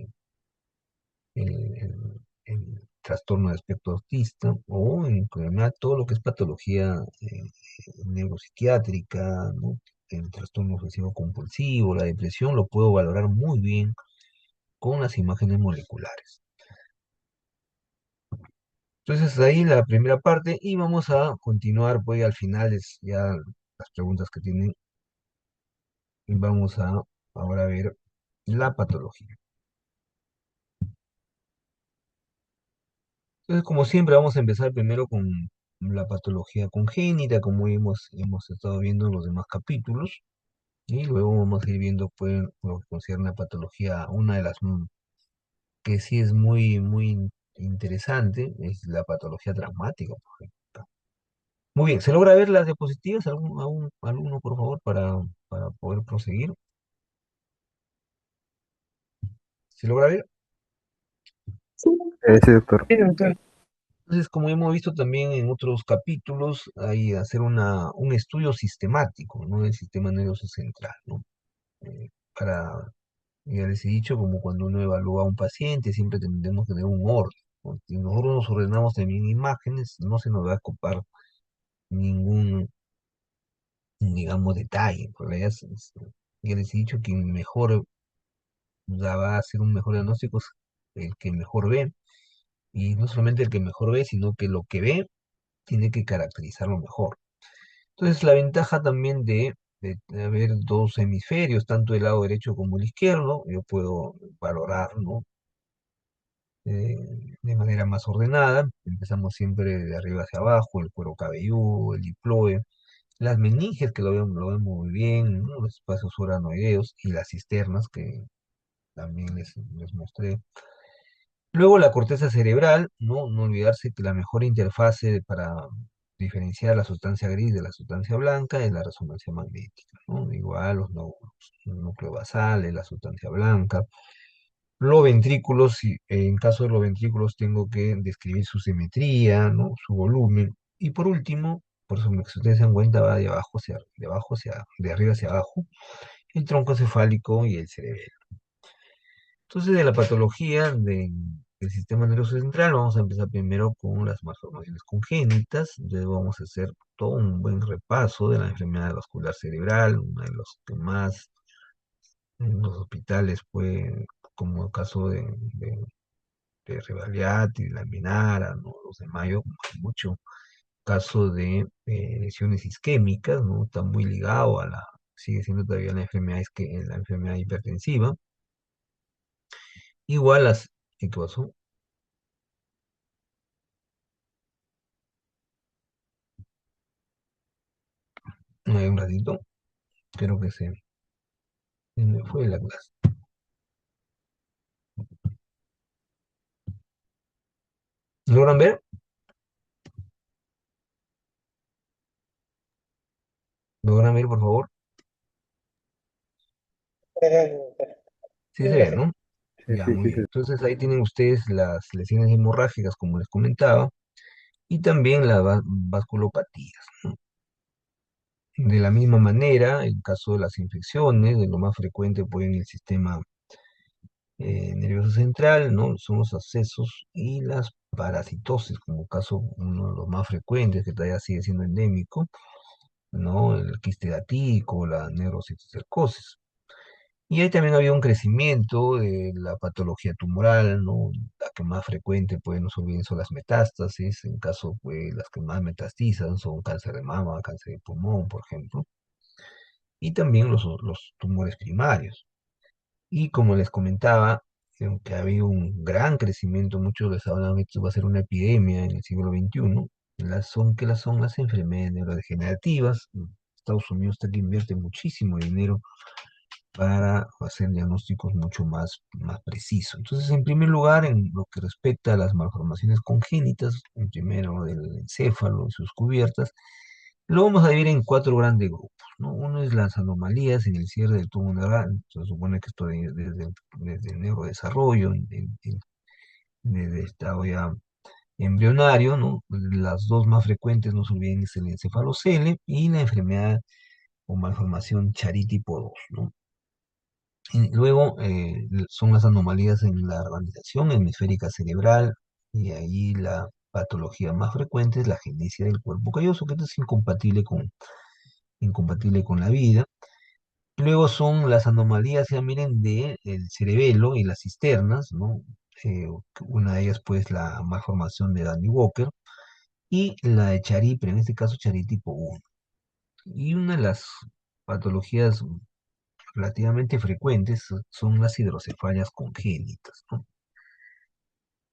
El trastorno de espectro autista, o en realidad todo lo que es patología neuropsiquiátrica, ¿no? El trastorno obsesivo compulsivo, la depresión, lo puedo valorar muy bien con las imágenes moleculares. Entonces ahí la primera parte y vamos a continuar, pues al final es ya las preguntas que tienen y vamos a ahora ver la patología. Entonces, como siempre, vamos a empezar primero con la patología congénita, como hemos estado viendo en los demás capítulos, y luego vamos a ir viendo pues, lo que concierne a patología, una de las que sí es muy interesante, es la patología traumática, por ejemplo. Muy bien, ¿se logra ver las diapositivas? ¿Algún alumno, por favor, para poder proseguir? ¿Se logra ver? Sí, Sí, doctor. sí, doctor. Entonces, como hemos visto también en otros capítulos, hay hacer un estudio sistemático, ¿no? Del sistema nervioso central, ¿no? Eh, para, ya les he dicho, como cuando uno evalúa a un paciente, siempre tendremos que tener un orden, ¿no? Si nosotros nos ordenamos también imágenes, no se nos va a ocupar ningún, digamos, detalle. En realidad, ya les he dicho que mejor va a hacer un mejor diagnóstico es el que mejor ve, y no solamente el que mejor ve, sino que lo que ve tiene que caracterizarlo mejor. Entonces, la ventaja también de haber dos hemisferios, tanto el lado derecho como el izquierdo, yo puedo valorar, ¿no? Eh, de manera más ordenada. Empezamos siempre de arriba hacia abajo, el cuero cabelludo, el diploide, las meninges, que lo vemos muy bien, ¿no? Los espacios uranoideos y las cisternas, que también les mostré. Luego la corteza cerebral, ¿no? No olvidarse que la mejor interfase para diferenciar la sustancia gris de la sustancia blanca es la resonancia magnética, ¿no? Igual los nódulos, el núcleo basal es la sustancia blanca. Los ventrículos, en caso de los ventrículos tengo que describir su simetría, ¿no? Su volumen. Y por último, por eso si ustedes se dan cuenta, va de arriba hacia abajo, el tronco cefálico y el cerebelo. Entonces, de la patología del sistema nervioso central, vamos a empezar primero con las malformaciones congénitas. Entonces, vamos a hacer todo un buen repaso de la enfermedad vascular cerebral, una de los que más en los hospitales, pues, como el caso de Rebagliati, la Minara, ¿no? Los de Mayo, mucho caso de lesiones isquémicas, ¿no? Está muy ligado sigue siendo todavía la enfermedad hipertensiva. Igual ¿qué pasó? Un ratito. Creo que se me fue la clase. ¿Logran ver? ¿Logran ver, por favor? Sí se ve, ¿no? Sí, Ya, sí, muy sí, bien. sí. Entonces ahí tienen ustedes las lesiones hemorrágicas, como les comentaba, y también las vasculopatías, ¿no? De la misma manera, en caso de las infecciones, de lo más frecuente pues, en el sistema nervioso central, ¿no? Son los abscesos y las parasitosis, como caso uno de los más frecuentes, que todavía sigue siendo endémico, ¿no? El quiste gatídico, la neurocitocercosis. Y ahí también había un crecimiento de la patología tumoral, ¿no? La que más frecuente, pues, no se olviden, son las metástasis. En caso, pues, las que más metastizan son cáncer de mama, cáncer de pulmón, por ejemplo. Y también los tumores primarios. Y como les comentaba, aunque ha habido un gran crecimiento, muchos les hablan que esto va a ser una epidemia en el siglo XXI, son las enfermedades neurodegenerativas. Estados Unidos está que invierte muchísimo dinero para hacer diagnósticos mucho más precisos. Entonces, en primer lugar, en lo que respecta a las malformaciones congénitas, en primero del encéfalo y sus cubiertas, Lo vamos a dividir en cuatro grandes grupos, ¿no? Uno es las anomalías en el cierre del tubo neural. Se supone que esto desde el neurodesarrollo, desde el estado ya embrionario, ¿no? Las dos más frecuentes, no se olviden, es el encefalocele y la enfermedad o malformación Chiari tipo 2, ¿no? Y luego son las anomalías en la organización hemisférica cerebral, y ahí la patología más frecuente es la genesia del cuerpo calloso, que esto es incompatible con la vida. Luego son las anomalías, ya miren, de el cerebelo y las cisternas, ¿no? Eh, una de ellas, pues, la malformación de Danny Walker, y la de Chiari, pero en este caso Chiari tipo 1. Y una de las patologías relativamente frecuentes son las hidrocefalias congénitas, ¿no?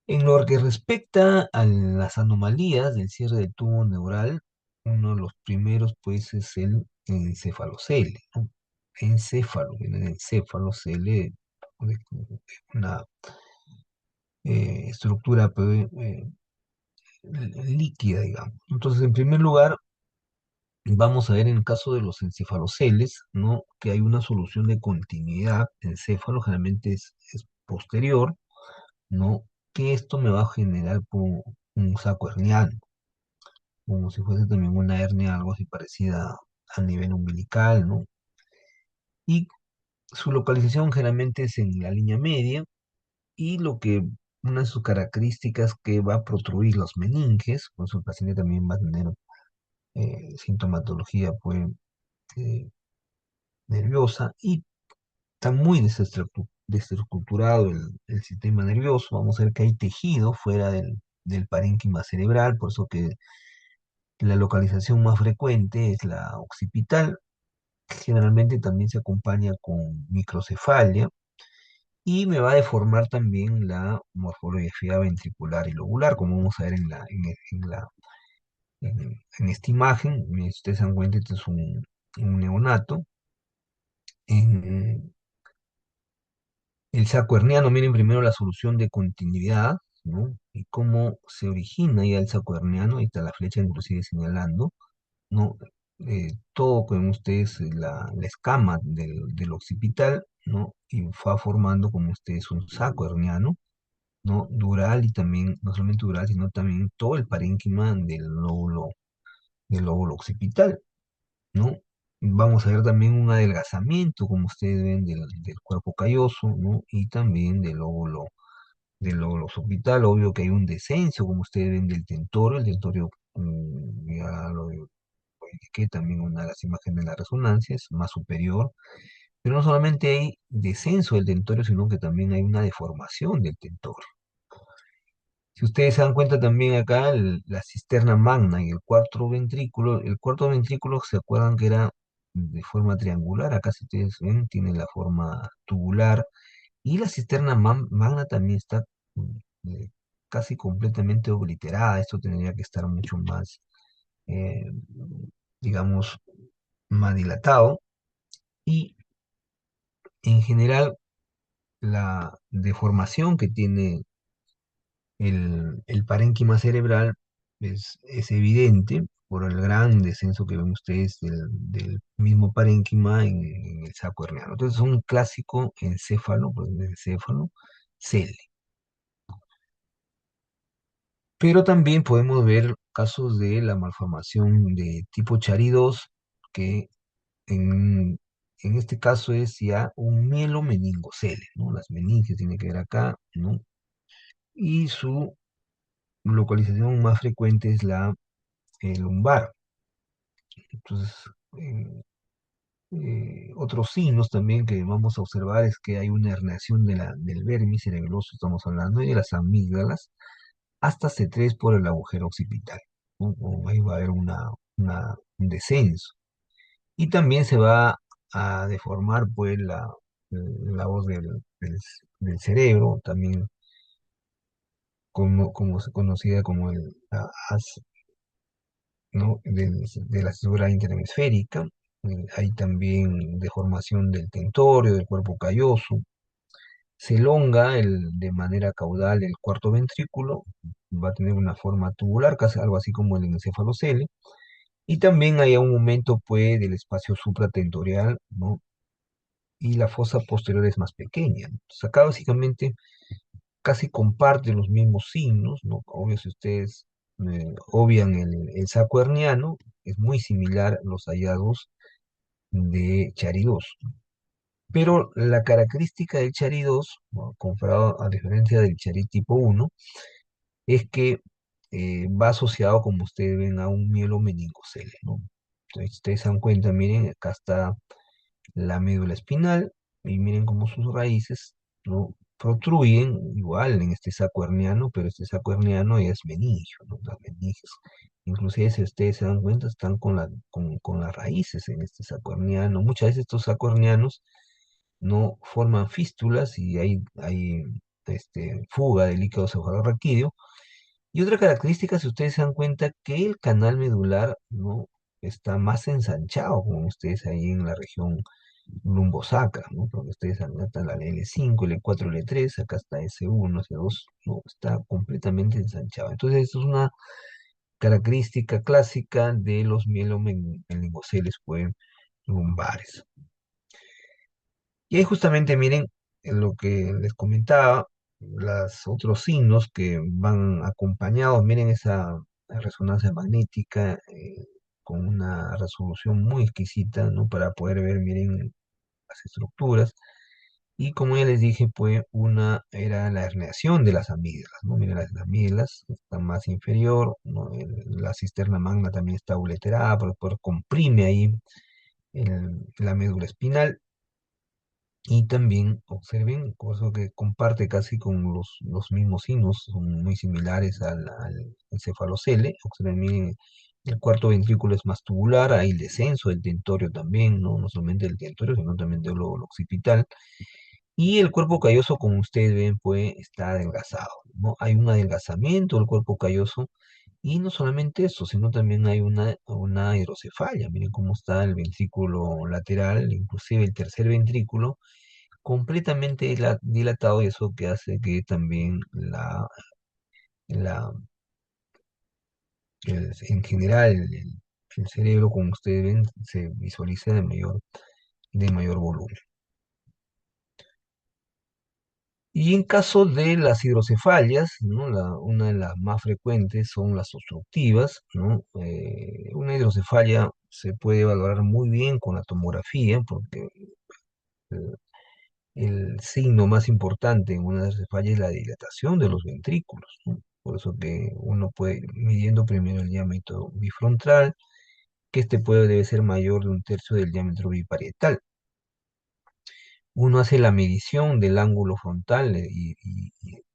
En lo que respecta a las anomalías del cierre del tubo neural, uno de los primeros, pues, es el encefalocele, ¿no? Encéfalo, viene de encéfalocele, una estructura, pues, líquida, digamos. Entonces, en primer lugar, vamos a ver en el caso de los encefaloceles, ¿no? Que hay una solución de continuidad. Encéfalo generalmente es posterior, ¿no? Que esto me va a generar como un saco herniano, como si fuese también una hernia, algo así parecida a nivel umbilical, ¿no? Y su localización generalmente es en la línea media, y una de sus características que va a protruir los meninges, por eso el paciente también va a tener sintomatología, pues, eh, nerviosa, y está muy desestructurado el sistema nervioso. Vamos a ver que hay tejido fuera del parénquima cerebral, por eso que la localización más frecuente es la occipital. Generalmente también se acompaña con microcefalia, y me va a deformar también la morfología ventricular y lobular, como vamos a ver en esta imagen. Si ustedes se dan cuenta, este es un neonato. En, el saco herniano, miren primero la solución de continuidad, ¿no? Y cómo se origina ya el saco herniano. Ahí está la flecha inclusive señalando, ¿no? Todo con ustedes, la escama del occipital, ¿no? Y va formando como ustedes un saco herniano, ¿no? Dural, y también, no solamente dural, sino también todo el parénquima del lóbulo occipital, ¿no? Vamos a ver también un adelgazamiento, como ustedes ven, del cuerpo calloso, ¿no? Y también del lóbulo occipital. Obvio que hay un descenso, como ustedes ven, del tentorio. El tentorio, ya lo indiqué también en una de las imágenes de la resonancia, es más superior. Pero no solamente hay descenso del tentorio, sino que también hay una deformación del tentorio. Si ustedes se dan cuenta también acá, la cisterna magna y el cuarto ventrículo, ¿se acuerdan que era de forma triangular? Acá, si ustedes ven, tiene la forma tubular, y la cisterna magna también está mm, eh, casi completamente obliterada. Esto tendría que estar mucho más, eh, digamos, más dilatado. Y en general, la deformación que tiene el parénquima cerebral es evidente por el gran descenso que ven ustedes del mismo parénquima en el saco herniano. Entonces es un clásico encéfalo, pues, de encéfalo, cele. Pero también podemos ver casos de la malformación de tipo Chiari 2, que en, en este caso es ya un mielomeningocele, ¿no? Las meninges tiene que ver acá, ¿no? Y su localización más frecuente es la lumbar. Entonces, eh, otros signos también que vamos a observar es que hay una herniación del vermis cerebeloso, estamos hablando, y de las amígdalas, hasta C3 por el agujero occipital, ¿no? Ahí va a haber un descenso. Y también se va a deformar, pues, la voz del cerebro, también conocida como la haz, ¿no? De la cintura interhemisférica. Hay también deformación del tentorio, del cuerpo calloso. Se elonga de manera caudal el cuarto ventrículo, va a tener una forma tubular, casi algo así como el encefalocele, Y también hay un aumento, pues, del espacio supratentorial, ¿no? Y la fosa posterior es más pequeña. Entonces, acá básicamente casi comparten los mismos signos, ¿no? Obvio, si ustedes obvian el saco herniano, es muy similar los hallazgos de Chari-2. Pero la característica del Chari-2, ¿no? Comparado a diferencia del Chari tipo 1, es que va asociado, como ustedes ven, a un mielomeningocele, ¿no? Entonces, ustedes se dan cuenta, miren, acá está la médula espinal, y miren cómo sus raíces, ¿no? Protruyen igual en este saco herniano, pero este saco herniano es meningio, ¿no? Las meninges, inclusive si ustedes se dan cuenta, están con las raíces en este saco herniano. Muchas veces estos sacos hernianos no forman fístulas y hay fuga de líquido cefalorraquídeo. Y otra característica, si ustedes se dan cuenta, que el canal medular no está más ensanchado, como ustedes ahí en la región lumbosacra, ¿no? Porque ustedes acá está la L5, L4, L3, acá está S1, S2, ¿no? Está completamente ensanchado. Entonces, esto es una característica clásica de los mielomeningocele, pues, lumbares. Y ahí justamente miren lo que les comentaba, los otros signos que van acompañados, miren esa resonancia magnética con una resolución muy exquisita, ¿no? Para poder ver, miren, las estructuras. Y como ya les dije, pues una era la herniación de las amígdalas, ¿no? Miren, las amígdalas están más inferior, ¿no? La cisterna magna también está uleterada, pero comprime ahí la médula espinal. Y también observen, cosa que comparte casi con los mismos signos, son muy similares al encefalocele. Observen, miren, el cuarto ventrículo es más tubular, hay el descenso del tentorio también, ¿no? No solamente del tentorio, sino también del lóbulo occipital. Y el cuerpo calloso, como ustedes ven, pues está adelgazado, ¿no? Hay un adelgazamiento del cuerpo calloso, y no solamente eso, sino también hay una hidrocefalia. Miren cómo está el ventrículo lateral, inclusive el tercer ventrículo completamente dilatado, y eso que hace que también la, en general el cerebro, como ustedes ven, se visualiza de mayor volumen. Y en caso de las hidrocefalias, ¿no? Una de las más frecuentes son las obstructivas, ¿no? Una hidrocefalia se puede valorar muy bien con la tomografía, porque el signo más importante en una cefalea es la dilatación de los ventrículos, ¿no? Por eso que uno puede ir midiendo primero el diámetro bifrontal, que debe ser mayor de un tercio del diámetro biparietal. Uno hace la medición del ángulo frontal y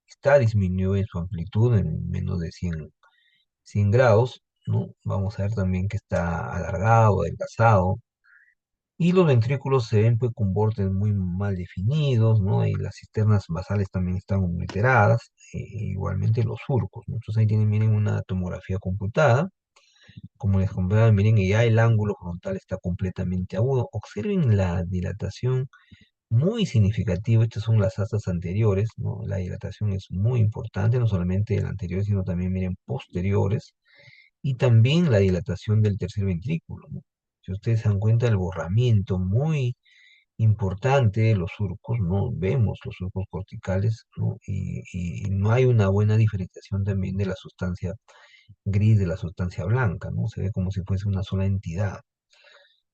está disminuido en su amplitud en menos de 100 grados, ¿no? Vamos a ver también que está alargado, adelgazado. Y los ventrículos se ven, pues, con bordes muy mal definidos, ¿no? Y las cisternas basales también están obliteradas, igualmente los surcos, ¿no? Entonces ahí tienen, miren, una tomografía computada. Como les comentaba, miren, y ya el ángulo frontal está completamente agudo. Observen la dilatación muy significativa. Estas son las astas anteriores, ¿no? La dilatación es muy importante, no solamente de la anterior, sino también, miren, posteriores. Y también la dilatación del tercer ventrículo, ¿no? Si ustedes se dan cuenta, el borramiento muy importante, los surcos, ¿no? Vemos los surcos corticales, ¿no? Y no hay una buena diferenciación también de la sustancia gris de la sustancia blanca, ¿no? Se ve como si fuese una sola entidad.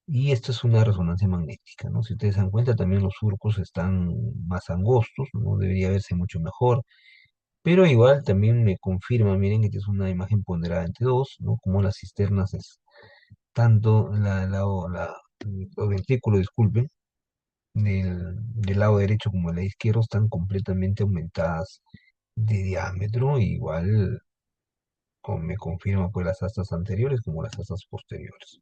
Y esto es una resonancia magnética, ¿no? Si ustedes se dan cuenta, también los surcos están más angostos, ¿no? Debería verse mucho mejor. Pero igual también me confirma, miren, que esta es una imagen ponderada entre dos, ¿no? Como las cisternas es tanto los ventrículos, disculpen, del lado derecho como del lado izquierdo están completamente aumentadas de diámetro, igual como me confirma, pues, las astas anteriores como las astas posteriores.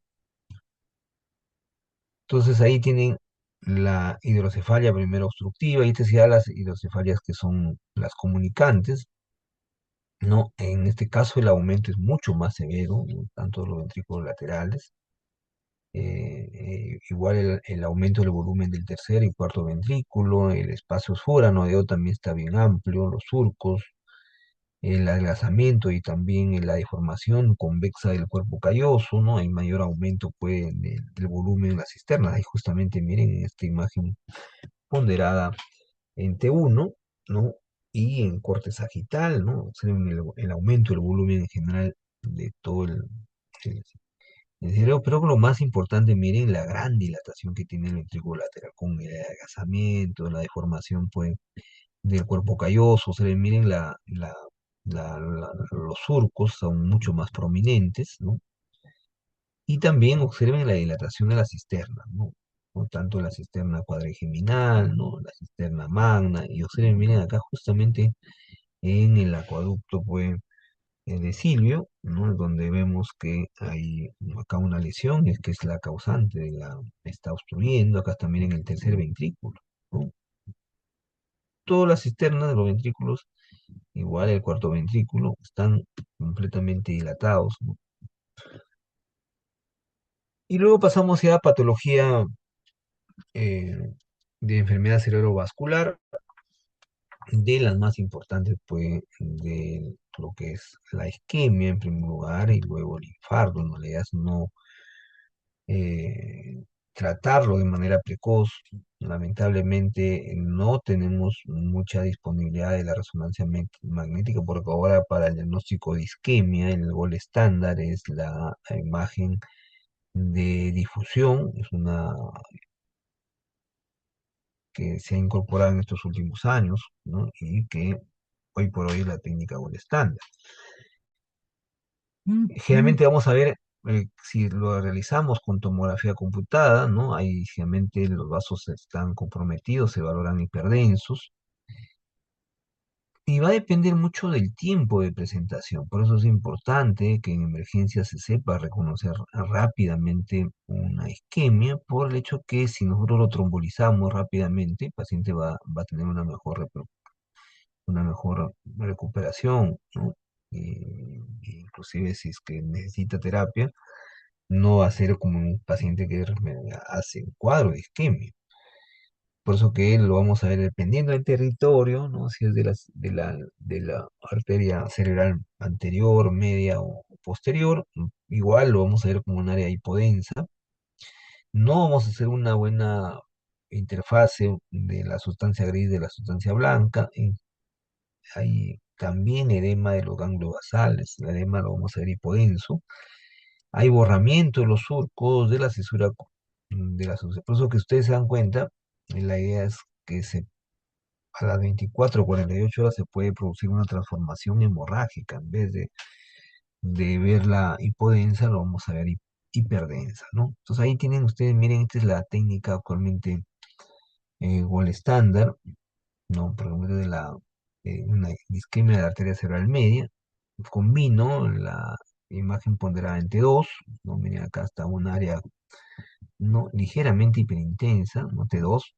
Entonces ahí tienen la hidrocefalia primero obstructiva, y estas ya las hidrocefalias que son las comunicantes, ¿no? En este caso el aumento es mucho más severo, ¿no? Tanto de los ventrículos laterales, igual el aumento del volumen del tercer y cuarto ventrículo, el espacio esforanodeo también está bien amplio, los surcos, el adelgazamiento y también la deformación convexa del cuerpo calloso, ¿no? Hay mayor aumento, pues, del volumen de las cisternas. Ahí justamente miren en esta imagen ponderada en T1, ¿no? Y en corte sagital, ¿no? Observen el aumento del volumen en general de todo el- el cerebro, pero lo más importante, miren la gran dilatación que tiene el ventrículo lateral con el adelgazamiento, la deformación, pues, del cuerpo calloso, se ven, miren los surcos son mucho más prominentes, ¿no? Y también observen la dilatación de la cisterna, ¿no? No tanto la cisterna cuadrigeminal, ¿no? La cisterna magna, y observen, miren acá justamente en el acueducto, pues, de Silvio, ¿no? Donde vemos que hay acá una lesión, es que es la causante de está obstruyendo, acá también en el tercer ventrículo, ¿no? Todas las cisternas de los ventrículos, igual el cuarto ventrículo, están completamente dilatados, ¿no? Y luego pasamos ya a patología eh, de enfermedad cerebrovascular, de las más importantes, pues, de lo que es la isquemia en primer lugar y luego el infarto, en realidad no tratarlo de manera precoz. Lamentablemente no tenemos mucha disponibilidad de la resonancia magnética porque ahora para el diagnóstico de isquemia el gol estándar es la imagen de difusión, es una que se ha incorporado en estos últimos años, ¿no? Y que hoy por hoy es la técnica gol estándar. Generalmente vamos a ver si lo realizamos con tomografía computada, ¿no? Ahí generalmente los vasos están comprometidos, se valoran hiperdensos. Y va a depender mucho del tiempo de presentación. Por eso es importante que en emergencia se sepa reconocer rápidamente una isquemia, por el hecho que si nosotros lo trombolizamos rápidamente, el paciente va a tener una mejor recuperación, ¿no? Inclusive si es que necesita terapia, no va a ser como un paciente que hace un cuadro de isquemia. Por eso que lo vamos a ver dependiendo del territorio, ¿no? Si es de la arteria cerebral anterior, media o posterior, igual lo vamos a ver como un área hipodensa. No vamos a hacer una buena interfase de la sustancia gris de la sustancia blanca. Hay también edema de los ganglios basales, el edema lo vamos a ver hipodenso. Hay borramiento de los surcos de la cisura de la sustancia. Por eso que ustedes se dan cuenta, la idea es que a las 24 o 48 horas se puede producir una transformación hemorrágica. En vez de verla hipodensa, lo vamos a ver hiperdensa, ¿no? Entonces ahí tienen ustedes, miren, esta es la técnica actualmente gol estándar, ¿no? Por ejemplo, una isquemia de la arteria cerebral media. Combino la imagen ponderada en T2, ¿no? Miren, acá está un área, ¿no? Ligeramente hiperintensa, ¿no? T2.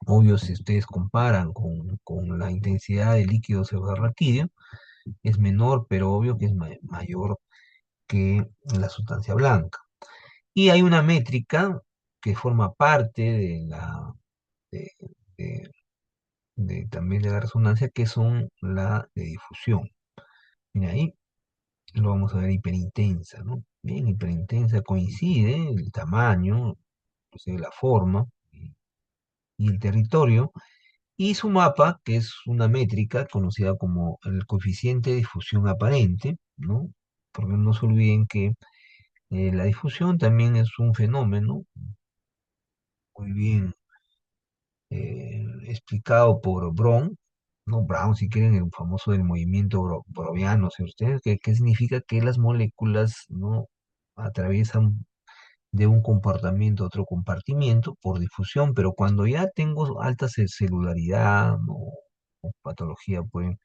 Obvio, si ustedes comparan con la intensidad de líquido cerebroraquídeo, es menor, pero obvio que es mayor que la sustancia blanca. Y hay una métrica que forma parte de, de- también de la resonancia, que son la de difusión. Mira, ahí lo vamos a ver hiperintensa, ¿no? Bien, hiperintensa coincide el tamaño, inclusive la forma y el territorio. Y su mapa, que es una métrica conocida como el coeficiente de difusión aparente, ¿no? Porque no se olviden que la difusión también es un fenómeno muy bien explicado por Brown, ¿no? Brown, si quieren, el famoso del movimiento browniano, ¿sí ustedes? ¿Qué significa? Que las moléculas, ¿no? Atraviesan de un compartimiento a otro compartimiento por difusión, pero cuando ya tengo alta celularidad, ¿no? O patología, pues,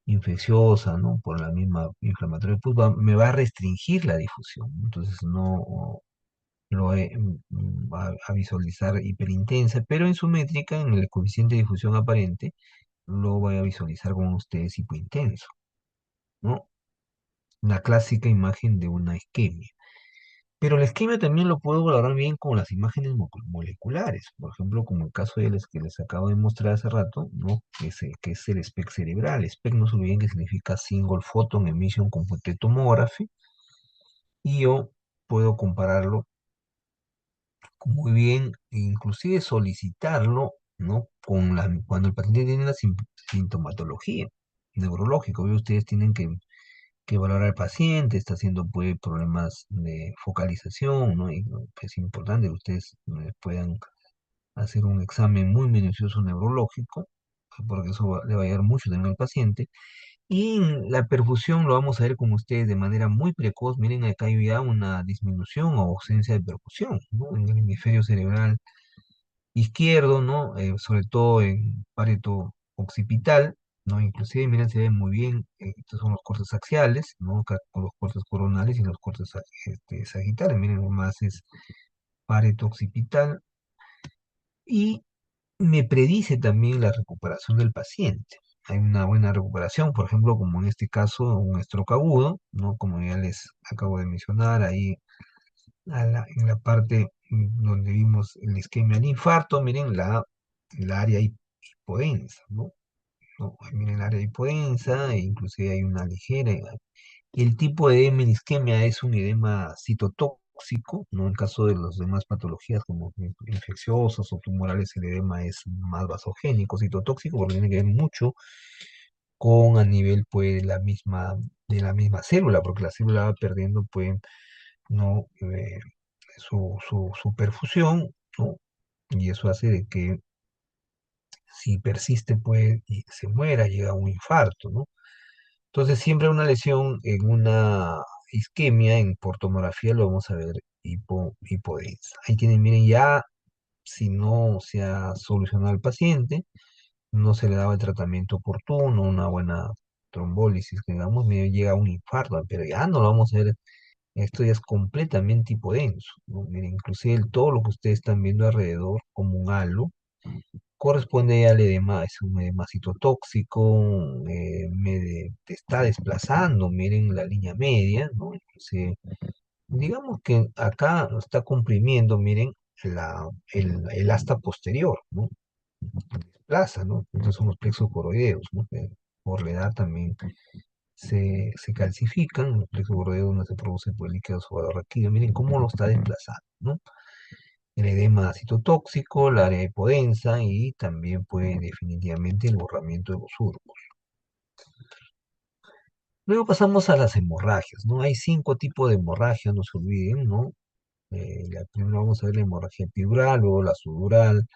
infecciosa, ¿no? Por la misma inflamatoria, pues me va a restringir la difusión. Entonces no va a visualizar hiperintensa, pero en su métrica, en el coeficiente de difusión aparente, lo voy a visualizar con ustedes hipointenso, ¿no? La clásica imagen de una isquemia. Pero el esquema también lo puedo valorar bien con las imágenes moleculares, por ejemplo, como el caso de los que les acabo de mostrar hace rato, ¿no? Que es el SPEC cerebral. SPEC no se olviden que significa Single Photon Emission Computed Tomography, y yo puedo compararlo muy bien, e inclusive solicitarlo, ¿no? Cuando el paciente tiene la sintomatología neurológica. Obvio, ustedes tienen que valorar al paciente, está haciendo pues problemas de focalización, ¿no? Y ¿no? Es importante que ustedes puedan hacer un examen muy minucioso neurológico, porque eso le va a ayudar mucho también al paciente. Y en la perfusión lo vamos a ver con ustedes de manera muy precoz. Miren, acá hay ya una disminución o ausencia de perfusión, ¿no? En el hemisferio cerebral izquierdo, ¿no? Sobre todo en pareto occipital, ¿no? Inclusive, miren, se ve muy bien, estos son los cortes axiales, ¿no? Con los cortes coronales y los cortes sagitales, miren, más es pareto occipital, y me predice también la recuperación del paciente. Hay una buena recuperación, por ejemplo, como en este caso, un stroke agudo, ¿no? Como ya les acabo de mencionar, ahí en la parte donde vimos el isquemia al infarto, miren el área hipodensa, ¿no? ¿No? Ahí miren el área hipodensa, e inclusive hay una ligera. El tipo de edema en isquemia es un edema citotóxico, ¿no? En el caso de las demás patologías como infecciosas o tumorales, el edema es más vasogénico, citotóxico, porque tiene que ver mucho con a nivel pues de la misma célula, porque la célula va perdiendo pues no su perfusión, ¿no? Y eso hace de que si persiste pues y se muera, llega a un infarto, ¿no? Entonces siempre una lesión en una isquemia, por tomografía lo vamos a ver hipodensa. Ahí tienen, miren, ya si no se ha solucionado al paciente, no se le daba el tratamiento oportuno, una buena trombólisis, que digamos, miren, llega a un infarto, pero ya no lo vamos a ver. Esto ya es completamente hipodenso, ¿no? Miren, inclusive todo lo que ustedes están viendo alrededor como un halo corresponde al edema, es un edema citotóxico, te está desplazando, miren la línea media, ¿no? Digamos que acá está comprimiendo, miren, el asta posterior, ¿no? Desplaza, ¿no? Entonces son los plexos coroideos, ¿no? Que por la edad también se calcifican, los plexos coroideos donde se produce pues, líquido subarachnoideo, miren cómo lo está desplazando, ¿no? El edema citotóxico, la área hipodensa y también puede definitivamente el borramiento de los surcos. Luego pasamos a las hemorragias, ¿no? Hay 5 tipos de hemorragia, no se olviden, ¿no? Primero vamos a ver la hemorragia epidural, luego la subdural,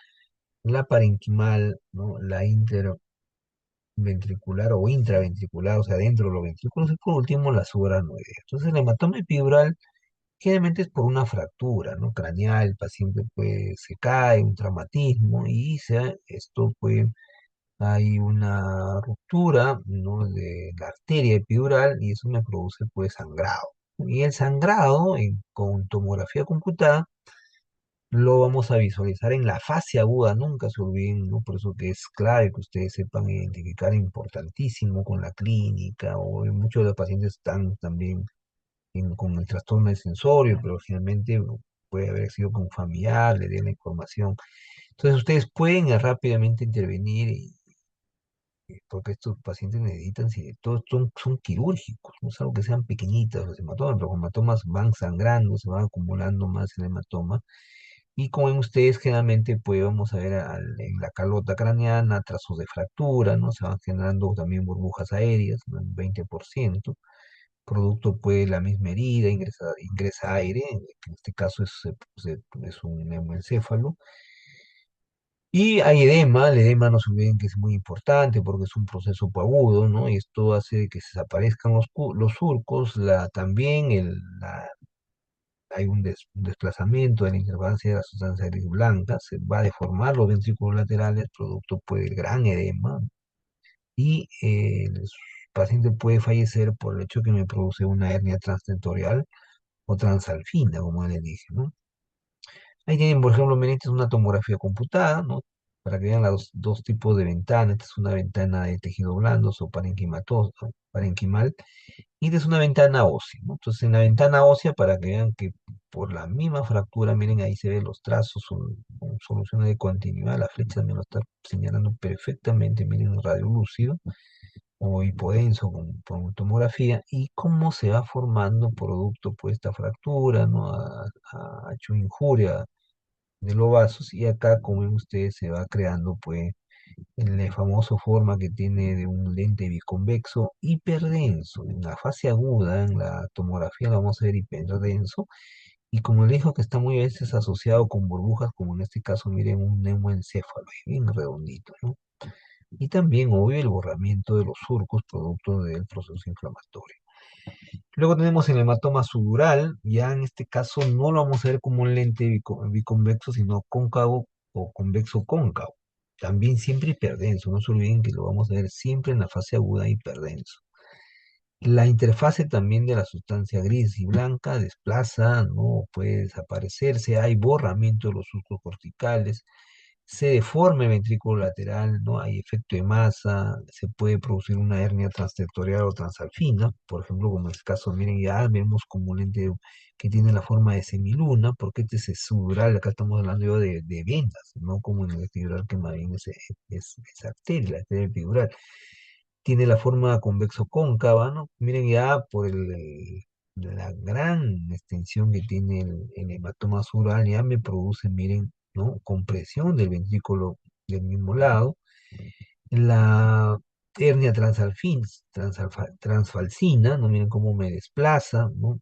la parenquimal, ¿no? La interventricular o intraventricular, o sea, dentro de los ventrículos, y por último la subaranoidea. Entonces, el hematoma epidural generalmente es por una fractura, ¿no? Craneal, el paciente pues se cae, un traumatismo, y esto pues hay una ruptura, ¿no? De la arteria epidural, y eso me produce pues sangrado. Y el sangrado con tomografía computada lo vamos a visualizar en la fase aguda, nunca se olviden, ¿no? Por eso que es clave que ustedes sepan identificar, importantísimo con la clínica, o muchos de los pacientes están también con el trastorno del sensorio, pero finalmente puede haber sido con un familiar, le den la información. Entonces ustedes pueden rápidamente intervenir, porque estos pacientes necesitan, si todos son quirúrgicos, no es algo que sean pequeñitos los hematomas. Los hematomas van sangrando, se van acumulando más el hematoma. Y como ven ustedes, generalmente pues vamos a ver en la calota craneana trazos de fractura, ¿no? Se van generando también burbujas aéreas, ¿no? Un 20%. Producto pues la misma herida, ingresa aire, que en este caso es un neumoencéfalo. Y hay edema, el edema no se olviden que es muy importante porque es un proceso agudo, ¿no? Y esto hace que se desaparezcan los surcos, también hay un desplazamiento de la interfaz de la sustancia gris blanca, se va a deformar los ventrículos laterales, producto pues del gran edema, y el paciente puede fallecer por el hecho que me produce una hernia transtentorial o transalfina, como les dije, ¿no? Ahí tienen, por ejemplo, miren, esta es una tomografía computada, ¿no? Para que vean los dos tipos de ventanas. Esta es una ventana de tejido blando o parenquimatoso, parenquimal, y es una ventana ósea, ¿no? Entonces, en la ventana ósea, para que vean que por la misma fractura, miren, ahí se ven los trazos con soluciones de continuidad, la flecha me lo está señalando perfectamente, miren, el radio lúcido o hipodenso con tomografía, y cómo se va formando producto, pues, esta fractura, ¿no? Ha hecho injuria de los vasos, y acá, como ven ustedes, se va creando, pues, la famosa forma que tiene de un lente biconvexo hiperdenso. En la fase aguda, en la tomografía, lo vamos a ver hiperdenso. Y como le dijo que está muy a veces asociado con burbujas, como en este caso, miren, un neumoencéfalo, bien redondito, ¿no? Y también, obvio, el borramiento de los surcos producto del proceso inflamatorio. Luego tenemos el hematoma sudural, ya en este caso no lo vamos a ver como un lente biconvexo, sino cóncavo o convexo cóncavo. También siempre hiperdenso, no se olviden que lo vamos a ver siempre en la fase aguda hiperdenso. La interfase también de la sustancia gris y blanca desplaza, no puede desaparecerse, hay borramiento de los surcos corticales, se deforma el ventrículo lateral, no hay efecto de masa, se puede producir una hernia transtectorial o transalfina, por ejemplo, como en este caso, miren, ya vemos como un lente que tiene la forma de semiluna, porque este es subdural, acá estamos hablando yo de venas, no como en el epidural, que más bien es arteria, la arteria epidural. Tiene la forma convexo cóncava, ¿no? Miren ya por la gran extensión que tiene el hematoma sural, ya me produce, miren, ¿no? Compresión del ventrículo del mismo lado. La hernia transfalsina, ¿no? Miren cómo me desplaza, ¿no?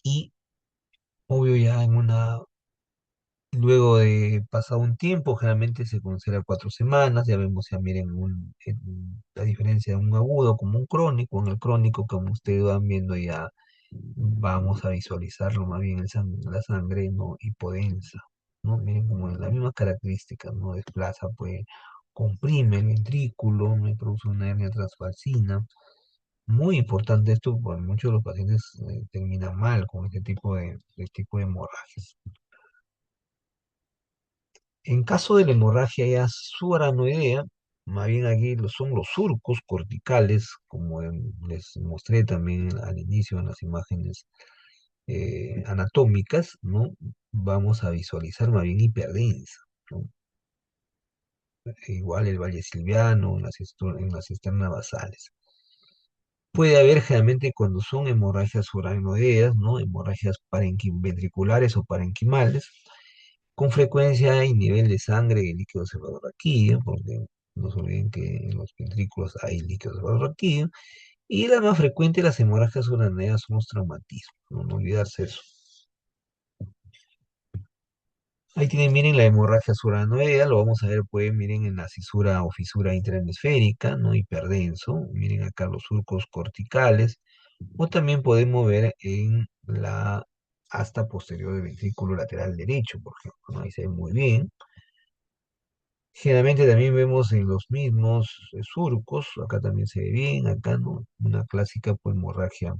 Y obvio ya luego de pasado un tiempo, generalmente se considera 4 semanas, ya vemos, ya miren, la diferencia de un agudo como un crónico. En el crónico, como ustedes van viendo, ya vamos a visualizarlo más bien la sangre, ¿no? Hipodensa, ¿no? Miren como en las mismas características, ¿no? Desplaza, pues, comprime el ventrículo, me produce una hernia transfalsina. Muy importante esto, porque muchos de los pacientes terminan mal con este tipo de hemorragias. En caso de la hemorragia ya subaranoidea, más bien aquí son los surcos corticales, como les mostré también al inicio en las imágenes anatómicas, ¿no? Vamos a visualizar más bien hiperdensa, ¿no? Igual el valle silviano en las cisternas basales. Puede haber generalmente cuando son hemorragias subaranoideas, ¿no? Hemorragias ventriculares o parenquimales. Con frecuencia hay nivel de sangre y líquido cefalorraquídeo, porque no se olviden que en los ventrículos hay líquido cefalorraquídeo. Y la más frecuente de las hemorragias uraneas son los traumatismos, no olvidarse eso. Ahí tienen, miren, la hemorragia suranoidea, lo vamos a ver, pues, miren, en la cisura o fisura intrahemisférica, ¿no? Hiperdenso, miren acá los surcos corticales, o también podemos ver en la asta posterior del ventrículo lateral derecho, por ejemplo, ¿no? Ahí se ve muy bien. Generalmente también vemos en los mismos surcos, acá también se ve bien, acá, ¿no? Una clásica, pues, hemorragia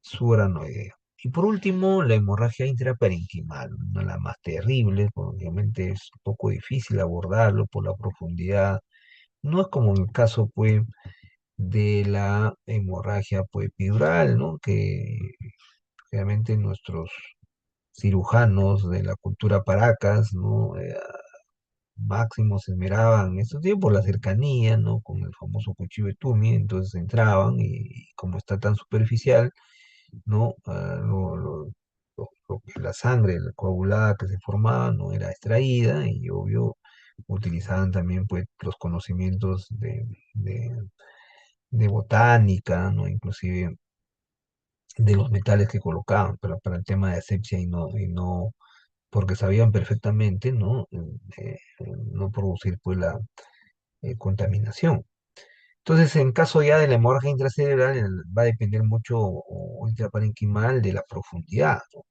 subaranoidea. Y por último, la hemorragia intraparenquimal, una de las más terribles, porque obviamente es un poco difícil abordarlo por la profundidad. No es como en el caso, pues, de la hemorragia, pues, epidural, ¿no? Que realmente nuestros cirujanos de la cultura Paracas, ¿no? Máximo se esmeraban en estos tiempos por la cercanía, ¿no? Con el famoso cuchillo de Tumi, entonces entraban y como está tan superficial, ¿no? La sangre la coagulada que se formaba no era extraída, y obvio utilizaban también, pues, los conocimientos de botánica, ¿no? Inclusive de los metales que colocaban para el tema de asepsia, y no porque sabían perfectamente, ¿no? No producir, pues, la contaminación. Entonces, en caso ya de la hemorragia intracerebral, va a depender mucho, o intraparenquimal, de la profundidad, ¿no?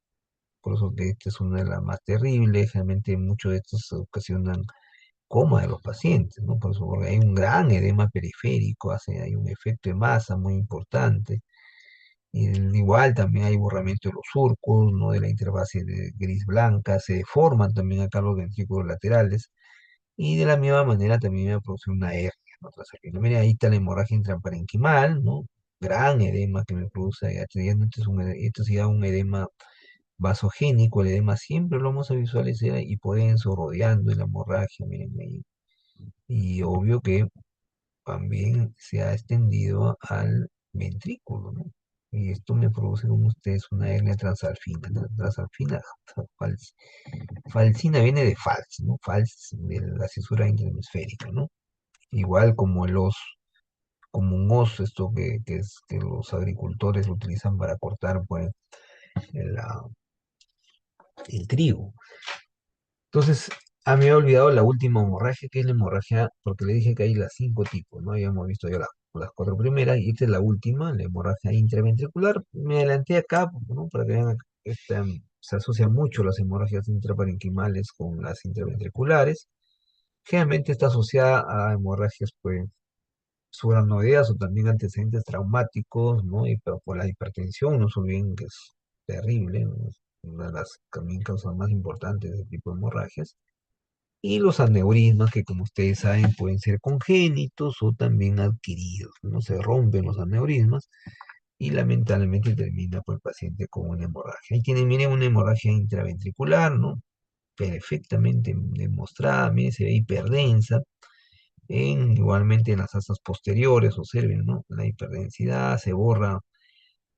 Por eso que esta es una de las más terribles. Generalmente muchos de estos ocasionan coma de los pacientes, ¿no? Por eso, porque hay un gran edema periférico, hay un efecto de masa muy importante. Y igual también hay borramiento de los surcos, ¿no? De la interfase de gris-blanca, se deforman también acá los ventrículos laterales, y de la misma manera también va a producir una hernia, ¿no? Miren, ahí está la hemorragia intraparenquimal, ¿no? gran edema que me produce arterial, esto es ya un edema vasogénico, el edema siempre lo vamos a visualizar y por eso rodeando en la hemorragia, miren ahí. Y obvio que también se ha extendido al ventrículo, ¿no? Y esto me produce, como ustedes, una hernia transalfina. Transalfina, fals- falsina viene de fals, ¿no? Fals, de la cisura interhemisférica, ¿no? Igual como el os, como un os, esto que los agricultores lo utilizan para cortar, pues, el, el trigo. Entonces, me he olvidado la última hemorragia, que es la hemorragia, porque le dije que hay las 5 tipos, ¿no? Ya hemos visto ya las 4 primeras, y esta es la última, la hemorragia intraventricular. Me adelanté acá, ¿no? Para que vean, se asocian mucho las hemorragias intraparenquimales con las intraventriculares. Generalmente está asociada a hemorragias, pues, subaracnoideas o también antecedentes traumáticos, ¿no? Y pero por la hipertensión, no se olviden que es terrible, ¿no? Es una de las también causas más importantes de este tipo de hemorragias. Y los aneurismas, que como ustedes saben pueden ser congénitos o también adquiridos, ¿no? Se rompen los aneurismas y lamentablemente termina por el paciente con una hemorragia. Ahí tienen, miren, una hemorragia intraventricular, ¿no? Perfectamente demostrada, miren, se ve hiperdensa, igualmente en las asas posteriores, observen, ¿no? La hiperdensidad, se borra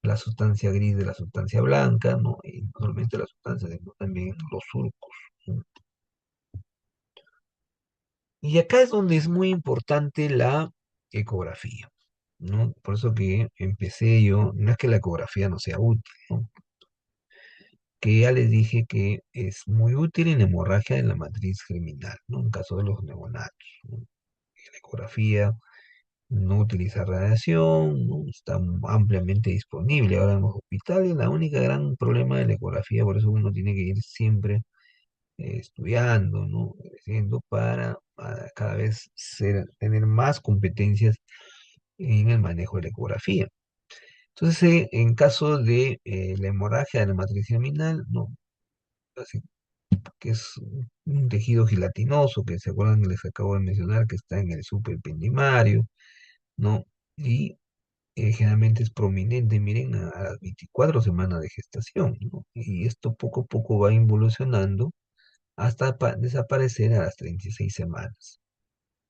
la sustancia gris de la sustancia blanca, ¿no? Y no solamente la sustancia, sino también los surcos, ¿no? Y acá es donde es muy importante la ecografía, ¿no? Por eso que empecé yo, no es que la ecografía no sea útil, ¿no? Que ya les dije que es muy útil en hemorragia de la matriz germinal, ¿no? En caso de los neonatos, ¿no? La ecografía, no utilizar radiación, ¿no? Está ampliamente disponible ahora en los hospitales. La única gran problema de la ecografía, por eso uno tiene que ir siempre estudiando, ¿no? Creciendo para cada vez tener más competencias en el manejo de la ecografía. Entonces, en caso de la hemorragia de la matriz germinal, ¿no? Así que es un tejido gelatinoso, que se acuerdan que les acabo de mencionar, que está en el supraependimario, ¿no? Y generalmente es prominente, miren, a las 24 semanas de gestación, ¿no? Y esto poco a poco va involucionando hasta desaparecer a las 36 semanas.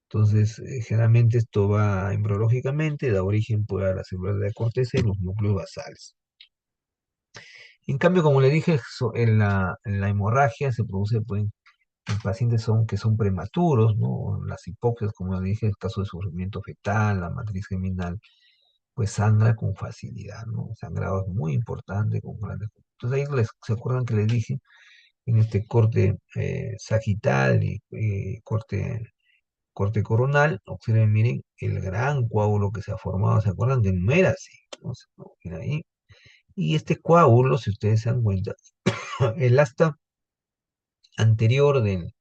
Entonces, generalmente esto va embriológicamente, da origen pues, a las células de la corteza y los núcleos basales. En cambio, como le dije, en la hemorragia se produce pues, en pacientes que son prematuros, ¿no? Las hipoxias, como le dije, el caso de sufrimiento fetal, la matriz geminal, pues sangra con facilidad, ¿no? Sangrado es muy importante, con grandes. Entonces ahí se acuerdan que les dije en este corte sagital y corte coronal, observen, miren, el gran coágulo que se ha formado, ¿se acuerdan que no era así? ¿No? No, mira ahí. Y este coágulo, si ustedes se dan cuenta, el asta anterior del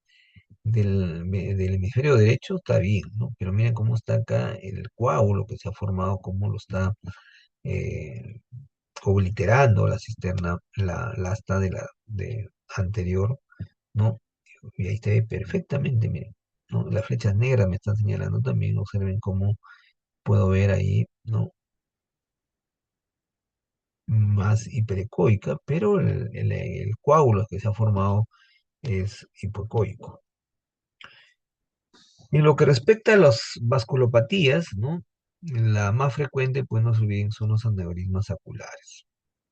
hemisferio derecho está bien, ¿no? Pero miren cómo está acá el coágulo que se ha formado, cómo lo está eh, obliterando la cisterna, la asta de anterior, ¿no? Y ahí se ve perfectamente, miren, ¿no? Las flechas negras me están señalando también, observen cómo puedo ver ahí, ¿no? Más hiperecoica, pero el coágulo que se ha formado es hipoecoico. En lo que respecta a las vasculopatías, ¿no? La más frecuente, pues no se olviden, son los aneurismas saculares,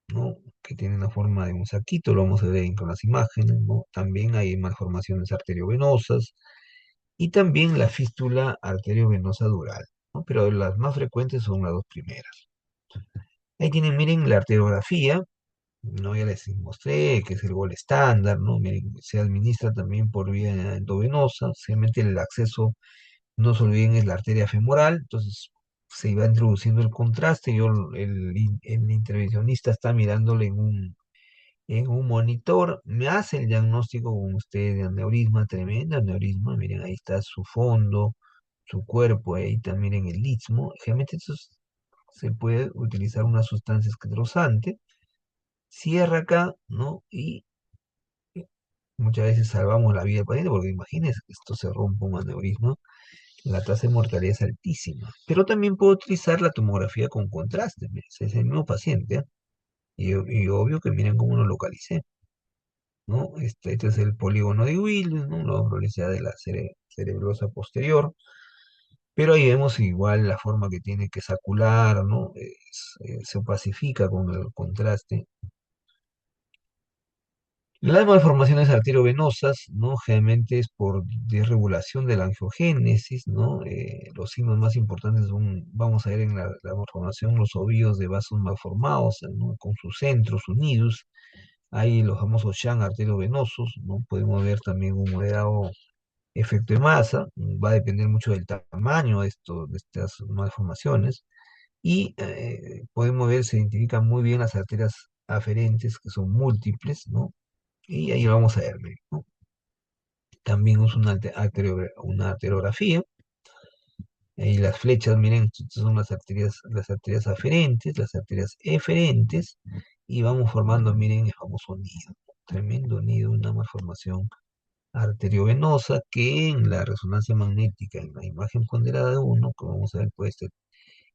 ¿no? Que tienen la forma de un saquito, lo vamos a ver con las imágenes, ¿no? También hay malformaciones arteriovenosas y también la fístula arteriovenosa dural, ¿no? Pero las más frecuentes son las dos primeras. Ahí tienen, miren, la arteriografía, ¿no? Ya les mostré que es el gol estándar, ¿no? Miren, se administra también por vía endovenosa, simplemente el acceso, no se olviden, es la arteria femoral, entonces se iba introduciendo el contraste, el intervencionista está mirándole en un monitor, me hace el diagnóstico con usted de aneurisma, tremenda aneurisma, miren, ahí está su fondo, su cuerpo, ahí también en el istmo, generalmente se puede utilizar una sustancia esclerosante, cierra acá, ¿no? Y muchas veces salvamos la vida del paciente, porque imagínense que esto se rompa un aneurisma la tasa de mortalidad es altísima. Pero también puedo utilizar la tomografía con contraste, mire, es el mismo paciente, ¿ah? Y obvio que miren cómo lo localicé, ¿no? Este es el polígono de Willis, ¿no? La probabilidad de la cerebrosa posterior. Pero ahí vemos igual la forma que tiene que sacular, ¿no? Se opacifica con el contraste. Las malformaciones arteriovenosas, ¿no? Generalmente es por desregulación de la angiogénesis, ¿no? Los signos más importantes son, vamos a ver en la malformación, los ovillos de vasos malformados, ¿no? Con sus centros unidos. Hay los famosos Shan arteriovenosos, ¿no? Podemos ver también un moderado efecto de masa, va a depender mucho del tamaño de estas malformaciones. Y podemos ver, se identifican muy bien las arterias aferentes, que son múltiples, ¿no? Y ahí lo vamos a ver, ¿no? También uso una arteriografía. Y las flechas, miren, estas son las arterias aferentes, las arterias eferentes, y vamos formando, miren, el famoso nido. Tremendo nido, una malformación arteriovenosa que en la resonancia magnética, en la imagen ponderada de uno, que vamos a ver, puede ser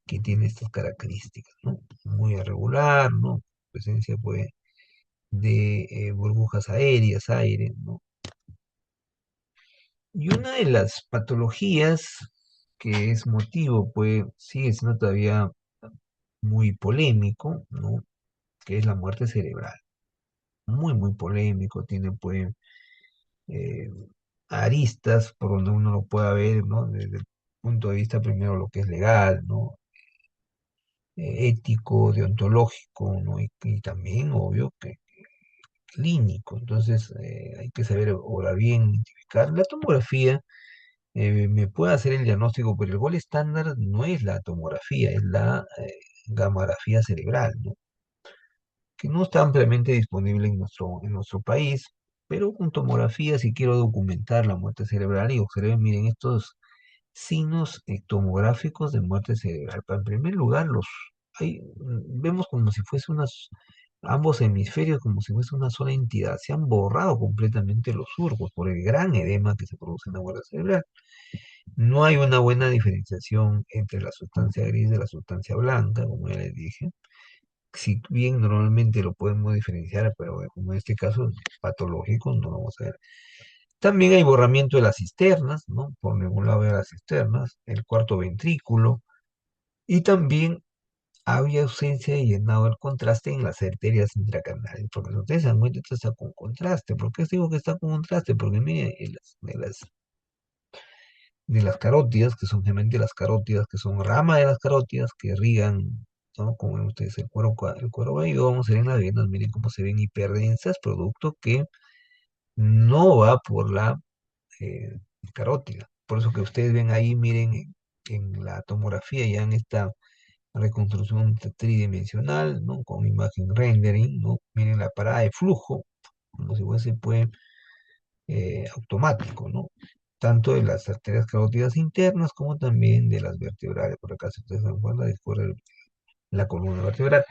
que tiene estas características, ¿no? Muy irregular, ¿no? Presencia, pues, de burbujas aéreas, aire, ¿no? Y una de las patologías que es motivo, pues, sigue siendo todavía muy polémico, ¿no? Que es la muerte cerebral. Muy, muy polémico, tiene, pues, eh, aristas por donde uno lo pueda ver, ¿no? Desde el punto de vista primero lo que es legal, ¿no? Ético, deontológico, ¿no? Y también, obvio, que clínico. Entonces, hay que saber obrar bien, identificar. La tomografía me puede hacer el diagnóstico, pero el gol estándar no es la tomografía, es la gamografía cerebral, ¿no? Que no está ampliamente disponible en nuestro país, pero con tomografía, si quiero documentar la muerte cerebral y observen, miren, estos signos tomográficos de muerte cerebral. En primer lugar, vemos como si fuese ambos hemisferios, como si fuese una sola entidad. Se han borrado completamente los surcos por el gran edema que se produce en la muerte cerebral. No hay una buena diferenciación entre la sustancia gris de la sustancia blanca, como ya les dije. Si bien normalmente lo podemos diferenciar, pero como en este caso patológico, no lo vamos a ver. También hay borramiento de las cisternas, ¿no? Por ningún lado de las cisternas, el cuarto ventrículo, y también había ausencia de llenado del contraste en las arterias intracarnales, porque si ustedes se dan cuenta, esto está con contraste. ¿Por qué digo que está con contraste? Porque miren, de las carótidas, que son generalmente las carótidas, que son ramas de las carótidas que irrigan, ¿no? Como ven ustedes, el cuero cabelludo, vamos a ver en las venas, miren cómo se ven hiperdensas, producto que no va por la eh, carótida. Por eso que ustedes ven ahí, miren en la tomografía, ya en esta reconstrucción tridimensional, ¿no? Con imagen rendering, ¿no? Miren la parada de flujo, como si fuese, pues, automático, ¿no? Tanto de las arterias carótidas internas como también de las vertebrales. Por acá, si ustedes se dan cuenta, discurre la columna vertebral.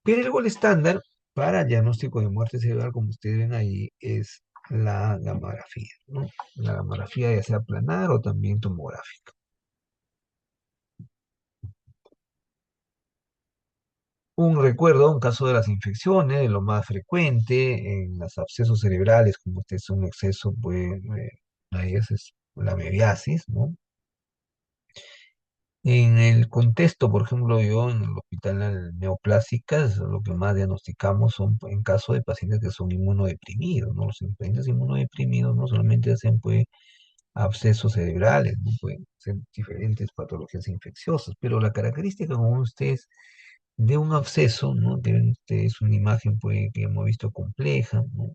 Pero el gol estándar para el diagnóstico de muerte cerebral, como ustedes ven ahí, es la gamografía, ¿no? La gamografía ya sea planar o también tomográfica. Un recuerdo, un caso de las infecciones, lo más frecuente en los abscesos cerebrales, como este es un exceso, pues, ahí es la mediasis, ¿no? En el contexto, por ejemplo, yo en el hospital neoplásicas, lo que más diagnosticamos son en caso de pacientes que son inmunodeprimidos, ¿no? Los pacientes inmunodeprimidos no solamente hacen, pues, abscesos cerebrales, ¿no? Pueden ser diferentes patologías infecciosas, pero la característica, como ustedes, de un absceso, ¿no? Que ven ustedes una imagen, pues, que hemos visto compleja, ¿no?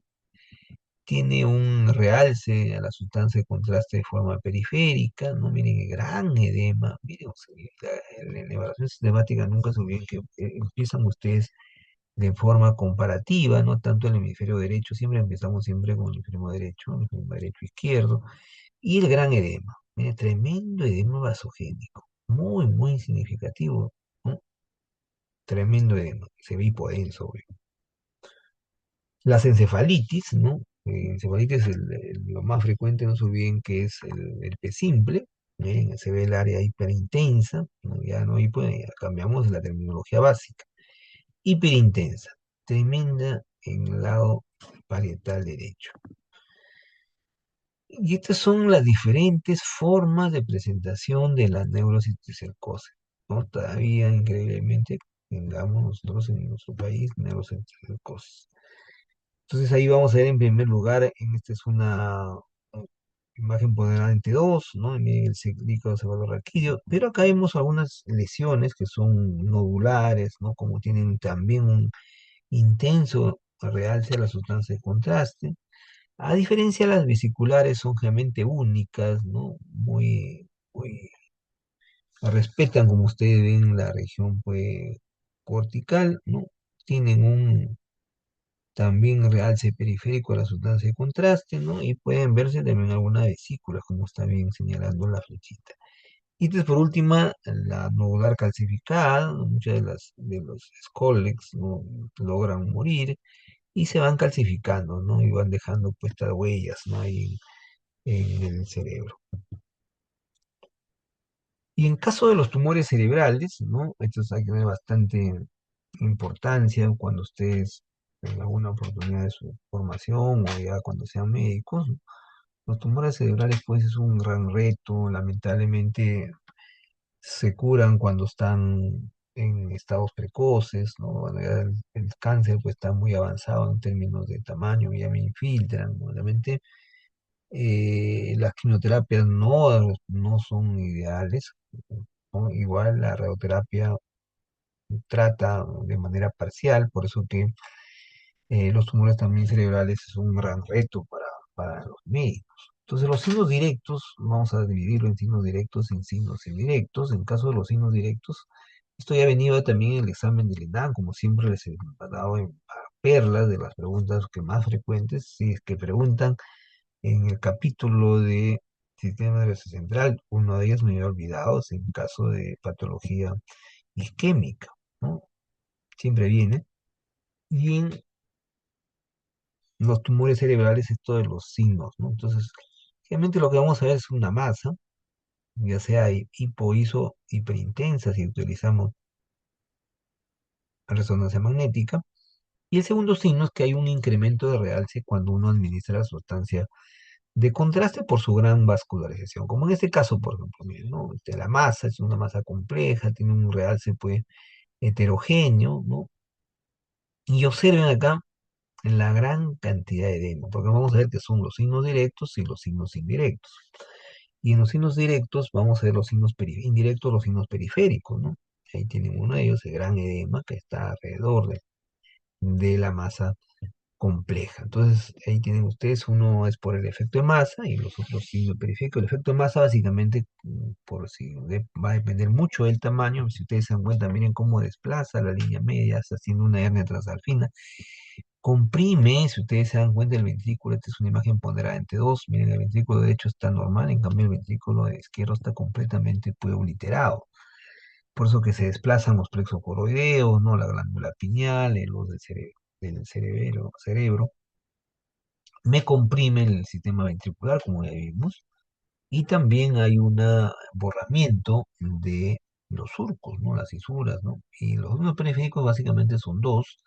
Tiene un realce a la sustancia de contraste de forma periférica, no miren el gran edema, miren, o sea, la evaluación sistemática nunca se olviden que empiezan ustedes de forma comparativa, no tanto el hemisferio derecho, siempre empezamos siempre con el hemisferio derecho izquierdo, y el gran edema, miren, tremendo edema vasogénico, muy, muy significativo, ¿no? Tremendo edema, se ve hipodenso, obvio. Las encefalitis, ¿no? Encefalitis es lo más frecuente, no se olviden que es el P simple, Miren, se ve el área hiperintensa, ¿no? Ya no hipo, cambiamos la terminología básica. Hiperintensa, tremenda en el lado parietal derecho. Y estas son las diferentes formas de presentación de la neurocisticercosis, ¿no? Todavía, increíblemente, tengamos nosotros en nuestro país neurocisticercosis. Entonces ahí vamos a ver en primer lugar, en esta es una imagen ponderante 2, ¿no? Miren el líquido cefalorraquídeo, pero acá vemos algunas lesiones que son nodulares, ¿no? Como tienen también un intenso realce a la sustancia de contraste. A diferencia de las vesiculares, son realmente únicas, ¿no? Muy, respetan, como ustedes ven, la región, pues, cortical, ¿no? Tienen un también realce periférico a la sustancia de contraste, ¿no? Y pueden verse también algunas vesículas, como está bien señalando la flechita. Y entonces, por última, la nodular calcificada, ¿no? Muchas de los Scolex no logran morir y se van calcificando, ¿no? Y van dejando puestas huellas, ¿no? Ahí en el cerebro. Y en caso de los tumores cerebrales, ¿no? Estos hay que tener bastante importancia cuando ustedes tengan alguna oportunidad de su formación o ya cuando sean médicos, ¿no? Los tumores cerebrales, pues, es un gran reto. Lamentablemente se curan cuando están en estados precoces, ¿no? Bueno, ya el cáncer, pues, está muy avanzado en términos de tamaño, ya me infiltran, ¿no? Obviamente, las quimioterapias no son ideales, ¿no? Igual la radioterapia trata de manera parcial, por eso que los tumores también cerebrales es un gran reto para los médicos. Entonces, los signos directos, vamos a dividirlo en signos directos y en signos indirectos. En caso de los signos directos, esto ya ha venido también en el examen del INAM, como siempre les he dado a perlas de las preguntas que más frecuentes, si es que preguntan en el capítulo de sistema nervioso central, uno de ellos me había olvidado, es en caso de patología isquémica, ¿no? Siempre viene. Y en los tumores cerebrales, esto de los signos, ¿no? Entonces, realmente lo que vamos a ver es una masa, ya sea hipo, hiperintensa, si utilizamos resonancia magnética. Y el segundo signo es que hay un incremento de realce cuando uno administra la sustancia de contraste por su gran vascularización. Como en este caso, por ejemplo, miren, ¿no? La masa es una masa compleja, tiene un realce, pues, heterogéneo, ¿no? Y observen acá la gran cantidad de edema, porque vamos a ver que son los signos directos y los signos indirectos. Y en los signos directos vamos a ver los signos indirectos, los signos periféricos, ¿no? Ahí tienen uno de ellos, el gran edema que está alrededor de la masa compleja. Entonces, ahí tienen ustedes, uno es por el efecto de masa y los otros signos periféricos. El efecto de masa, básicamente, por si va a depender mucho del tamaño. Si ustedes se dan cuenta, miren cómo desplaza la línea media, está haciendo una hernia transalpina. Comprime, si ustedes se dan cuenta, el ventrículo, esta es una imagen ponderada entre dos. Miren, el ventrículo derecho está normal, en cambio el ventrículo izquierdo está completamente, pues, obliterado. Por eso que se desplazan los plexos coroideos, ¿no? La glándula pineal, el luz del cerebro. Me comprime el sistema ventricular, como ya vimos, y también hay un borramiento de los surcos, ¿no? Las fisuras, ¿no? Y los signos periféricos básicamente son dos: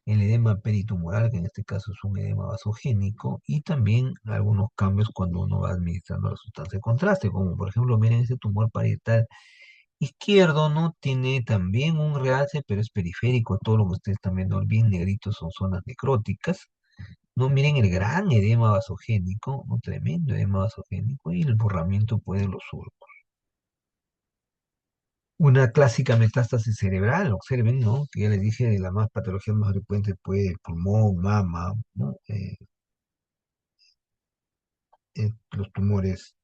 el edema peritumoral, que en este caso es un edema vasogénico, y también algunos cambios cuando uno va administrando la sustancia de contraste, como por ejemplo, miren ese tumor parietal izquierdo, ¿no? Tiene también un realce, pero es periférico. Todo lo que ustedes están viendo bien negritos son zonas necróticas. No, miren el gran edema vasogénico, un tremendo edema vasogénico y el borramiento, pues, de los surcos. Una clásica metástasis cerebral, observen, ¿no? Que ya les dije, de las más patologías más frecuentes, pues, el pulmón, mama, ¿no? Los tumores,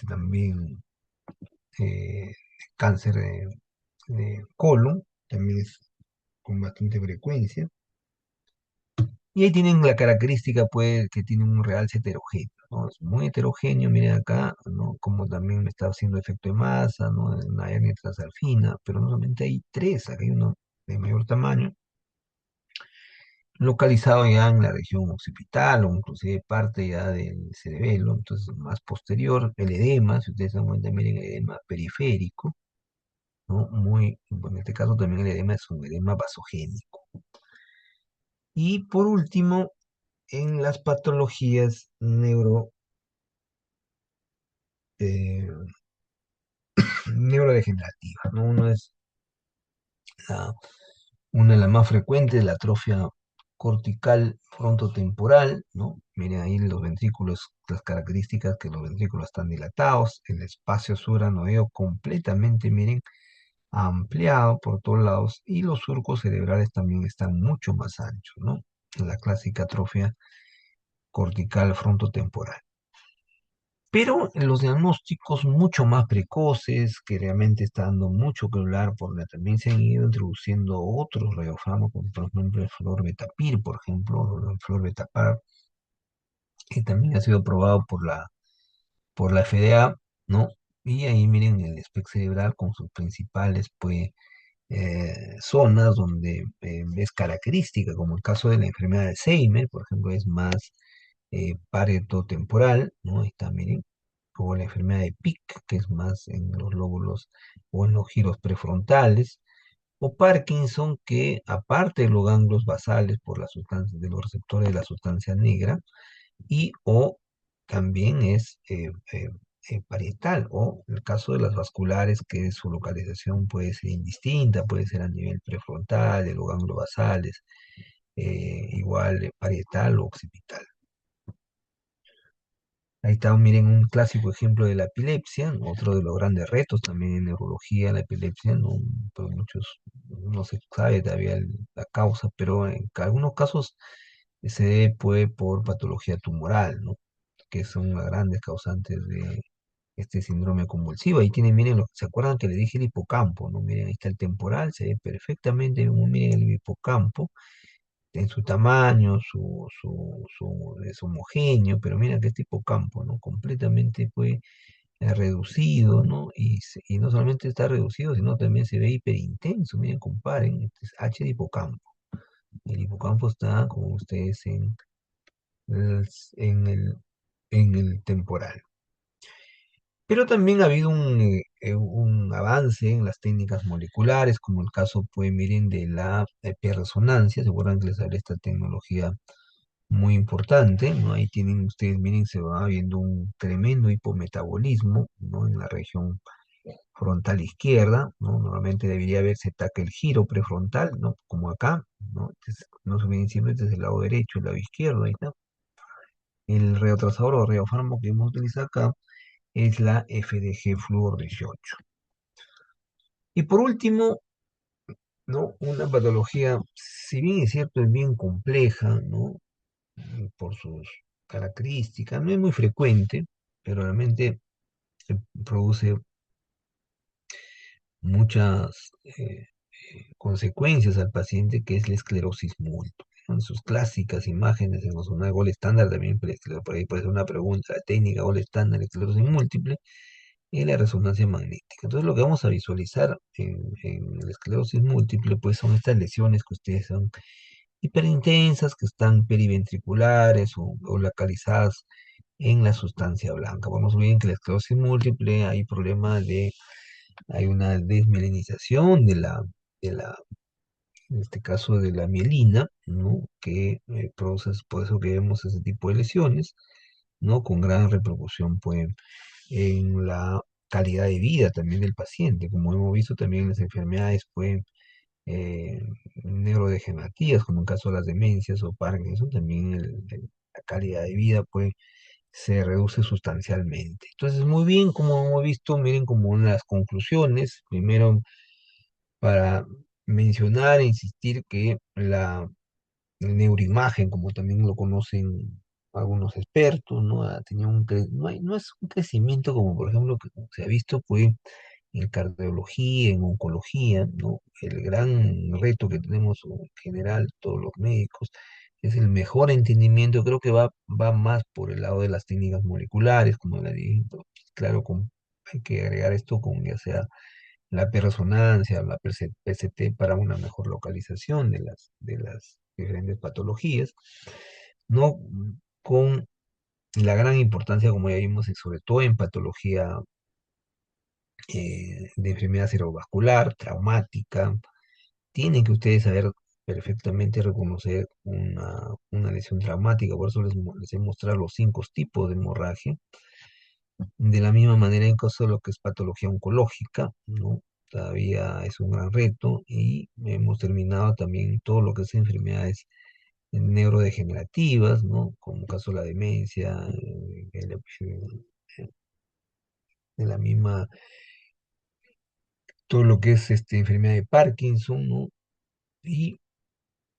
también, eh, cáncer de colon, también es con bastante frecuencia. Y ahí tienen la característica, pues, que tiene un realce heterogéneo, ¿no? Es muy heterogéneo, miren acá, ¿no? Como también está haciendo efecto de masa, ¿no? Una hernia transalfina, pero no solamente hay tres, acá hay uno de mayor tamaño. localizado ya en la región occipital o inclusive parte ya del cerebelo, entonces más posterior, el edema, si ustedes se dan cuenta, miren el edema periférico, ¿no? Bueno, en este caso también el edema es un edema vasogénico. Y por último, en las patologías eh, neurodegenerativas, ¿no? La- una de las más frecuentes, la atrofia cortical frontotemporal, ¿no? Miren ahí los ventrículos, las características que los ventrículos están dilatados, el espacio supranoideo completamente, miren, ampliado por todos lados, y los surcos cerebrales también están mucho más anchos, ¿no? La clásica atrofia cortical frontotemporal. Pero en los diagnósticos mucho más precoces, que realmente está dando mucho que hablar, porque también se han ido introduciendo otros radiofármacos, por ejemplo el fluorbetapir, por ejemplo, o el fluorbetapar, que también ha sido aprobado por la FDA, ¿no? Y ahí miren el espectro cerebral con sus principales, pues, zonas donde es característica, como el caso de la enfermedad de Alzheimer, por ejemplo, es más paretotemporal, ¿no? Ahí está, miren, o la enfermedad de Pick, que es más en los lóbulos o en los giros prefrontales, o Parkinson, que aparte de los ganglios basales por la sustancia, de los receptores de la sustancia negra, y o también es parietal, o en el caso de las vasculares, que su localización puede ser indistinta, puede ser a nivel prefrontal, de los ganglios basales, igual parietal o occipital. Ahí está, miren, un clásico ejemplo de la epilepsia, ¿no? Otro de los grandes retos también en neurología, la epilepsia, ¿no? Pero muchos no se sabe todavía la causa, pero en algunos casos se debe pues, por patología tumoral, ¿no? Que son las grandes causantes de este síndrome convulsivo. Ahí tienen, miren, ¿se acuerdan que les dije el hipocampo, ¿no? Miren, ahí está el temporal, se ve perfectamente, miren el hipocampo en su tamaño, es homogéneo, pero mira que este hipocampo, ¿no? Completamente fue reducido, ¿no? Y no solamente está reducido, sino también se ve hiperintenso. Miren, comparen, este es H de hipocampo. El hipocampo está, como ustedes, el- en el, en el temporal. Pero también ha habido un avance en las técnicas moleculares, como el caso, pues miren, de la resonancia. Se acuerdan que les hablé de esta tecnología muy importante, ¿no? Ahí tienen ustedes, miren, se va viendo un tremendo hipometabolismo, ¿no? En la región frontal izquierda, ¿no? Normalmente debería haberse ataque el giro prefrontal, ¿no? Como acá, ¿no? No se ven siempre desde el lado derecho, el lado izquierdo, ahí está. El retrotrasador o radiofármaco que hemos utilizado acá es la FDG Fluor 18. Y por último, ¿no? Una patología, si bien es cierto, es bien compleja, ¿no? Por sus características, no es muy frecuente, pero realmente produce muchas consecuencias al paciente, que es la esclerosis múltiple. En sus clásicas imágenes en los una gol estándar, también por ahí puede ser una pregunta, técnica gol estándar, esclerosis múltiple, y la resonancia magnética. Entonces lo que vamos a visualizar en la esclerosis múltiple, pues son estas lesiones que ustedes son hiperintensas, que están periventriculares o localizadas en la sustancia blanca. Vamos bien que la esclerosis múltiple hay hay una desmielinización en este caso de la mielina, ¿no? Que produce, por eso que vemos ese tipo de lesiones, ¿no? Con gran repercusión, pues, en la calidad de vida también del paciente, como hemos visto también en las enfermedades, pues, eh, neurodegenerativas, como en caso de las demencias o Parkinson, también la calidad de vida, pues, se reduce sustancialmente. Entonces, muy bien, como hemos visto, miren como unas conclusiones, primero para mencionar e insistir que la neuroimagen, como también lo conocen algunos expertos, ¿no? Ha tenido no es un crecimiento como, por ejemplo, que se ha visto pues, en cardiología, en oncología, ¿no? El gran reto que tenemos en general todos los médicos es el mejor entendimiento. Creo que va más por el lado de las técnicas moleculares, como la dije, pero, claro, hay que agregar esto con ya sea la P-resonancia, la PCT para una mejor localización de las diferentes patologías, ¿no? Con la gran importancia, como ya vimos, y sobre todo en patología de enfermedad cerebrovascular, traumática, tienen que ustedes saber perfectamente reconocer una lesión traumática, por eso les he mostrado los 5 tipos de hemorragia. De la misma manera, en caso de lo que es patología oncológica, ¿no? Todavía es un gran reto y hemos terminado también todo lo que es enfermedades neurodegenerativas, ¿no? Como caso de la demencia, de la misma, todo lo que es enfermedad de Parkinson, ¿no? Y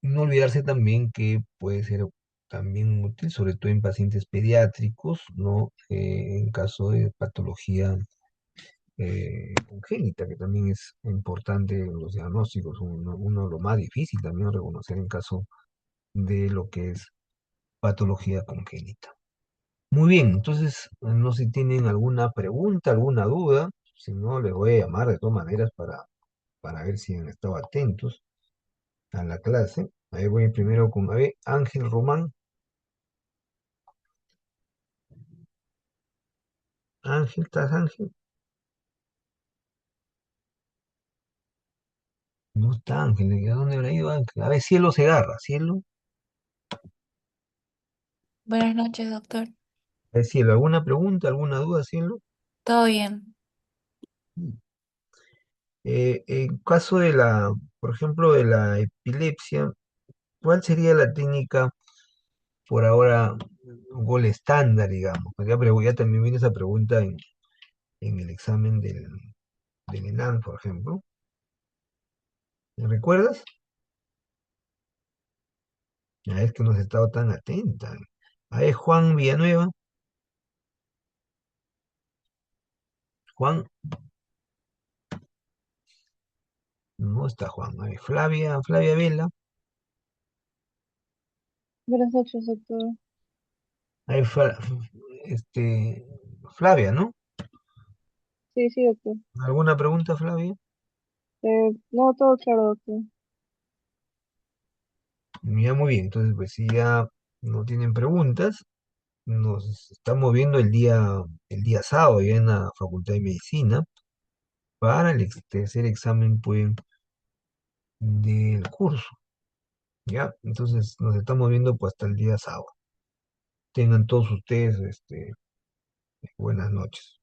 no olvidarse también que puede ser también útil, sobre todo en pacientes pediátricos, ¿no? En caso de patología congénita, que también es importante en los diagnósticos, uno de lo más difícil también reconocer en caso de lo que es patología congénita. Muy bien, entonces, no sé si tienen alguna pregunta, alguna duda, si no, les voy a llamar de todas maneras para ver si han estado atentos a la clase. Ahí voy primero con, a ver, Ángel Román. Ángel, ¿estás Ángel? No está Ángel, ¿a dónde habrá ido Ángel? A ver, Cielo Segarra, Cielo. Buenas noches, doctor. A ver, Cielo, ¿alguna pregunta, alguna duda, Cielo? ¿Todo bien? En caso de por ejemplo, de la epilepsia, ¿cuál sería la técnica por ahora, gol estándar, digamos? Porque ya también viene esa pregunta en el examen del ENAM, por ejemplo. ¿Me recuerdas? Ya es que no has estado tan atenta. A ver, Juan Villanueva. Juan, no está Juan. A ver, Flavia Vela. Buenas noches, doctor. A ver, Flavia, ¿no? Sí, sí, doctor. ¿Alguna pregunta, Flavia? No, todo claro, doctor. Ya muy bien, entonces pues si ya no tienen preguntas, nos estamos viendo el día sábado ya en la Facultad de Medicina para el tercer examen pues del curso, ¿ya? Entonces nos estamos viendo pues hasta el día sábado. Tengan todos ustedes buenas noches.